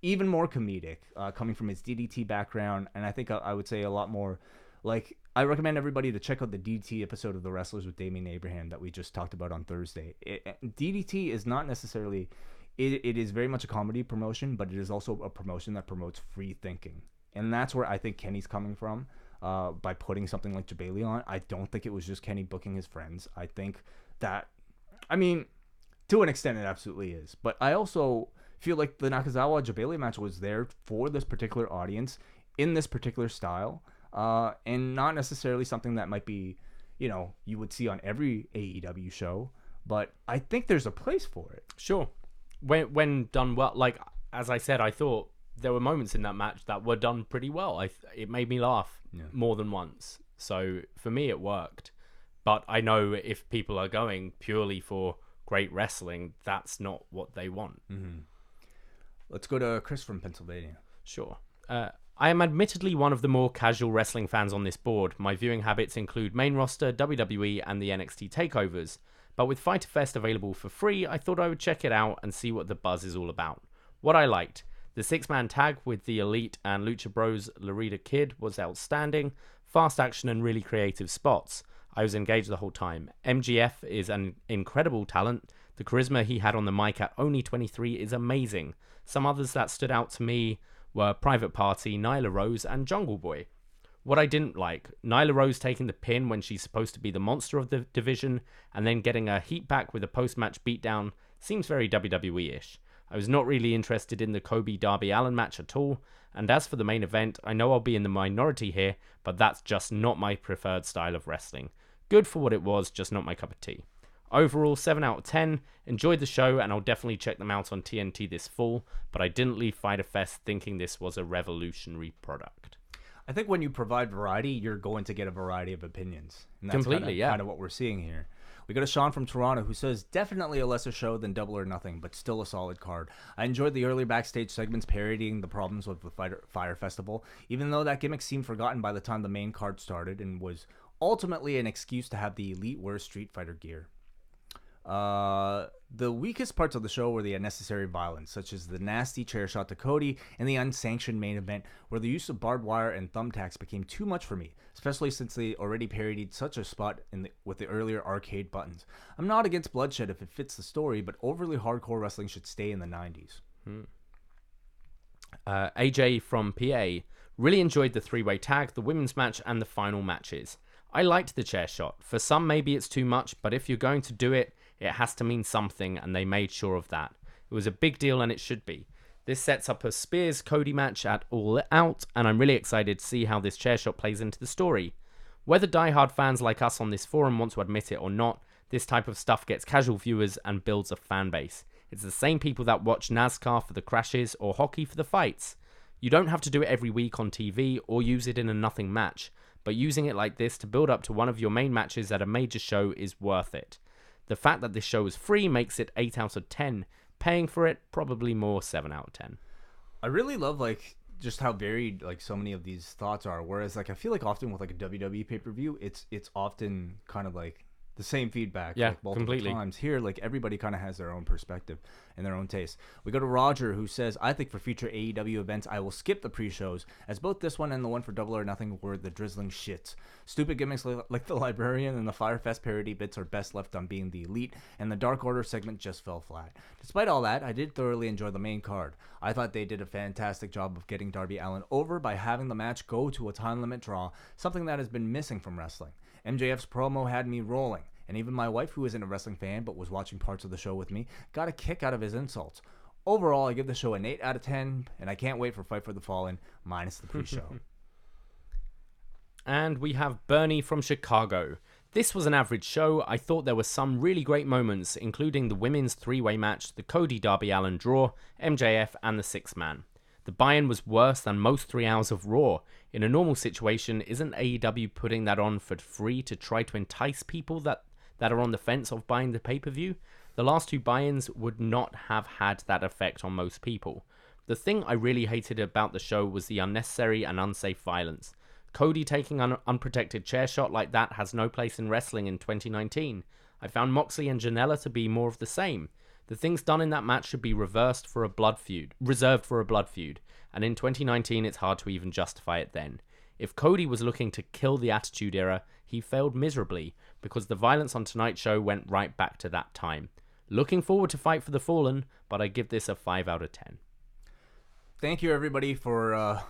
even more comedic, coming from his DDT background, and I think I would say a lot more. I recommend everybody to check out the DDT episode of The Wrestlers with Damian Abraham that we just talked about on Thursday. DDT is not necessarily... It is very much a comedy promotion, but it is also a promotion that promotes free thinking. And that's where I think Kenny's coming from by putting something like Jebailey on. I don't think it was just Kenny booking his friends. I think that... to an extent, it absolutely is. But I also feel like the Nakazawa-Jebailey match was there for this particular audience, in this particular style, and not necessarily something that might be, you would see on every AEW show, but I think there's a place for it. Sure. When done well, as I said, I thought there were moments in that match that were done pretty well. It made me laugh more than once. So for me, it worked. But I know if people are going purely for great wrestling, that's not what they want. Mm-hmm. Let's go to Chris from Pennsylvania. Sure. I am admittedly one of the more casual wrestling fans on this board. My viewing habits include main roster, WWE, and the NXT takeovers. But with Fyter Fest available for free, I thought I would check it out and see what the buzz is all about. What I liked: the 6-man tag with the Elite and Lucha Bros Laredo Kid was outstanding, fast action and really creative spots. I was engaged the whole time. MGF is an incredible talent. The charisma he had on the mic at only 23 is amazing. Some others that stood out to me were Private Party, Nyla Rose, and Jungle Boy. What I didn't like: Nyla Rose taking the pin when she's supposed to be the monster of the division, and then getting a heat back with a post-match beatdown seems very WWE-ish. I was not really interested in the Cody Darby Allin match at all, and as for the main event, I know I'll be in the minority here, but that's just not my preferred style of wrestling. Good for what it was, just not my cup of tea. Overall, 7 out of 10. Enjoyed the show, and I'll definitely check them out on TNT this fall, but I didn't leave Fyter Fest thinking this was a revolutionary product. I think when you provide variety, you're going to get a variety of opinions. And that's Completely, kind of what we're seeing here. We go to Sean from Toronto, who says, definitely a lesser show than Double or Nothing, but still a solid card. I enjoyed the early backstage segments parodying the problems with the Fyter Festival, even though that gimmick seemed forgotten by the time the main card started and was ultimately an excuse to have the Elite wear Street Fighter gear. The weakest parts of the show were the unnecessary violence, such as the nasty chair shot to Cody and the unsanctioned main event, where the use of barbed wire and thumbtacks became too much for me, especially since they already parodied such a spot with the earlier arcade buttons. I'm not against bloodshed if it fits the story, but overly hardcore wrestling should stay in the 90s. AJ from PA really enjoyed the 3-way tag, the women's match, and the final matches. I liked the chair shot. For some, maybe it's too much, but if you're going to do it, it has to mean something, and they made sure of that. It was a big deal, and it should be. This sets up a Spears-Cody match at All Out, and I'm really excited to see how this chair shot plays into the story. Whether diehard fans like us on this forum want to admit it or not, this type of stuff gets casual viewers and builds a fan base. It's the same people that watch NASCAR for the crashes or hockey for the fights. You don't have to do it every week on TV or use it in a nothing match, but using it like this to build up to one of your main matches at a major show is worth it. The fact that this show is free makes it 8 out of 10. Paying for it, probably more 7 out of 10. I really love just how varied so many of these thoughts are. Whereas I feel like often with a WWE pay-per-view, it's often kind of the same feedback. Yeah, multiple completely. times. Here, everybody kind of has their own perspective and their own taste. We go to Roger, who says, I think for future AEW events, I will skip the pre-shows, as both this one and the one for Double or Nothing were the drizzling shits. Stupid gimmicks like the Librarian and the Fyter Fest parody bits are best left on being the Elite, and the Dark Order segment just fell flat. Despite all that, I did thoroughly enjoy the main card. I thought they did a fantastic job of getting Darby Allin over by having the match go to a time limit draw, something that has been missing from wrestling. MJF's promo had me rolling, and even my wife, who isn't a wrestling fan but was watching parts of the show with me, got a kick out of his insults. Overall, I give the show an 8 out of 10, and I can't wait for Fight for the Fallen, minus the pre-show. And we have Bernie from Chicago. This was an average show. I thought there were some really great moments, including the women's 3-way match, the Cody Darby Allin draw, MJF, and the 6-man. The buy-in was worse than most 3 hours of Raw. In a normal situation, isn't AEW putting that on for free to try to entice people that are on the fence of buying the pay-per-view? The last 2 buy-ins would not have had that effect on most people. The thing I really hated about the show was the unnecessary and unsafe violence. Cody taking an unprotected chair shot like that has no place in wrestling in 2019. I found Moxley and Janela to be more of the same. The things done in that match should be reserved for a blood feud, and in 2019 it's hard to even justify it then. If Cody was looking to kill the Attitude Era, he failed miserably, because the violence on tonight's show went right back to that time. Looking forward to Fight for the Fallen, but I give this a 5 out of 10. Thank you, everybody, for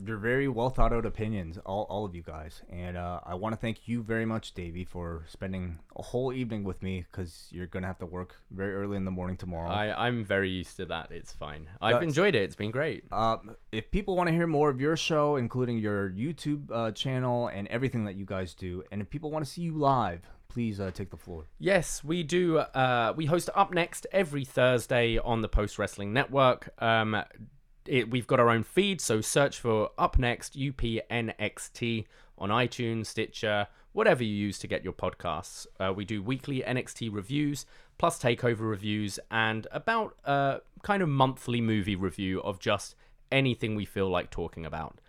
your very well thought out opinions, all of you guys. And I want to thank you very much, Davey, for spending a whole evening with me, because you're going to have to work very early in the morning tomorrow. I'm very used to that. It's fine. I've enjoyed it. It's been great. If people want to hear more of your show, including your YouTube channel and everything that you guys do, and if people want to see you live, please take the floor. Yes, we do. We host Up Next every Thursday on the Post Wrestling Network. we've got our own feed, so search for Up Next UPNXT on iTunes, Stitcher, whatever you use to get your podcasts. We do weekly NXT reviews, plus takeover reviews, and about kind of monthly movie review of just anything we feel like talking about.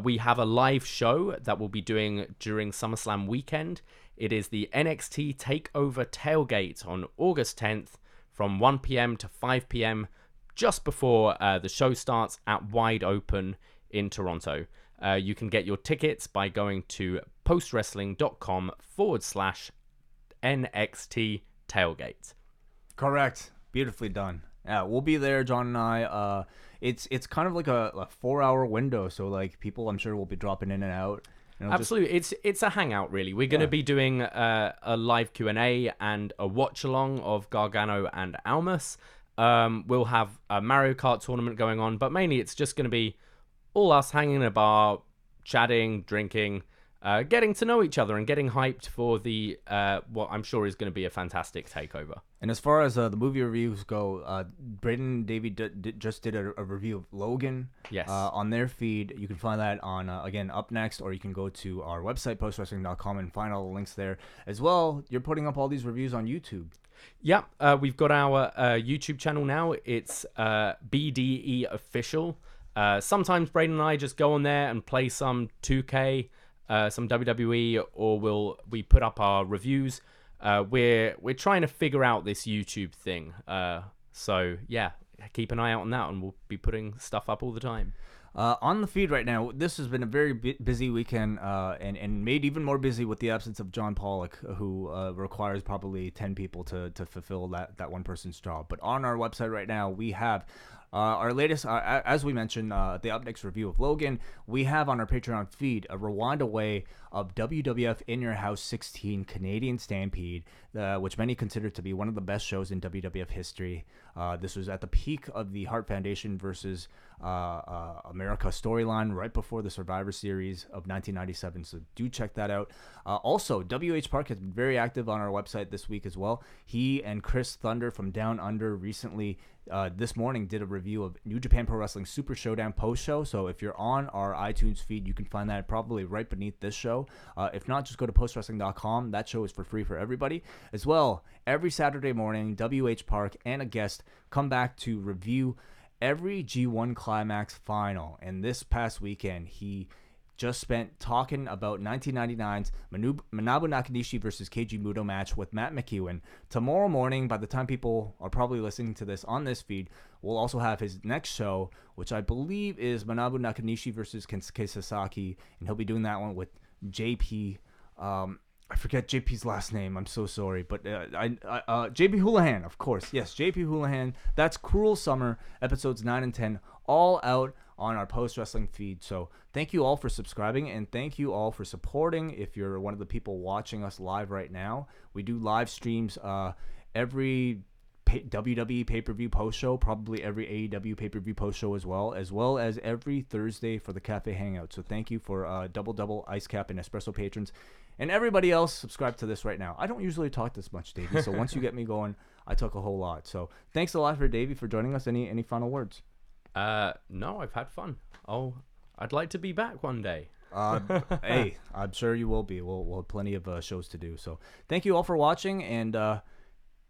We have a live show that we'll be doing during SummerSlam weekend. It is the NXT TakeOver Tailgate on August 10th from 1 p.m. to 5 p.m. just before the show starts at Wide Open in Toronto. You can get your tickets by going to postwrestling.com/NXT Tailgate. Correct. Beautifully done. Yeah, we'll be there, John and I. It's kind of like a 4-hour window, so like people I'm sure will be dropping in and out. Absolutely. It's a hangout, really. We're going to be doing a live Q&A and a watch-along of Gargano and Almas. We'll have a Mario Kart tournament going on, but mainly it's just going to be all us hanging in a bar, chatting, drinking, getting to know each other and getting hyped for the what I'm sure is going to be a fantastic takeover. And as far as the movie reviews go, Braden and Davey just did a review of Logan. Yes. On their feed. You can find that on, again, Up Next, or you can go to our website, postwrestling.com, and find all the links there. As well, you're putting up all these reviews on YouTube. Yeah, we've got our YouTube channel now. It's BDE Official. Sometimes Braden and I just go on there and play some 2K, some WWE, or we put up our reviews. We're trying to figure out this YouTube thing. So yeah, keep an eye out on that, and we'll be putting stuff up all the time. On the feed right now, this has been a very busy weekend, and made even more busy with the absence of John Pollock, who requires probably 10 people to fulfill that one person's job. But on our website right now, we have our latest, as we mentioned, the Up Next review of Logan. We have on our Patreon feed a rewind away of WWF In Your House 16 Canadian Stampede, which many consider to be one of the best shows in WWF history. This was at the peak of the Hart Foundation versus America storyline right before the Survivor Series of 1997, so do check that out. Also, WH Park has been very active on our website this week as well. He and Chris Thunder from Down Under recently this morning did a review of New Japan Pro Wrestling Super Showdown post-show, so if you're on our iTunes feed, you can find that probably right beneath this show. If not, just go to postwrestling.com. That show is for free for everybody. As well, every Saturday morning, WH Park and a guest come back to review every G1 Climax final, and this past weekend, he just spent talking about 1999's Manabu Nakanishi versus Keiji Muto match with Matt McEwen. Tomorrow morning, by the time people are probably listening to this on this feed, we'll also have his next show, which I believe is Manabu Nakanishi versus Kensuke Sasaki, and he'll be doing that one with JP. I forget JP's last name. I'm so sorry, but JP Houlihan, of course. Yes, JP Houlihan. That's Cruel Summer, episodes 9 and 10, all out on our post-wrestling feed. So thank you all for subscribing, and thank you all for supporting. If you're one of the people watching us live right now, we do live streams every WWE pay-per-view post-show, probably every AEW pay-per-view post-show as well as every Thursday for the Cafe Hangout. So thank you for Double Ice Cap and Espresso patrons. And everybody else, subscribe to this right now. I don't usually talk this much, Davey, so once you get me going, I talk a whole lot. So thanks a lot for Davey for joining us. Any final words? No, I've had fun. I'd like to be back one day. Hey, I'm sure you will be. We'll have plenty of shows to do. So thank you all for watching, and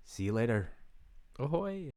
see you later. Ahoy.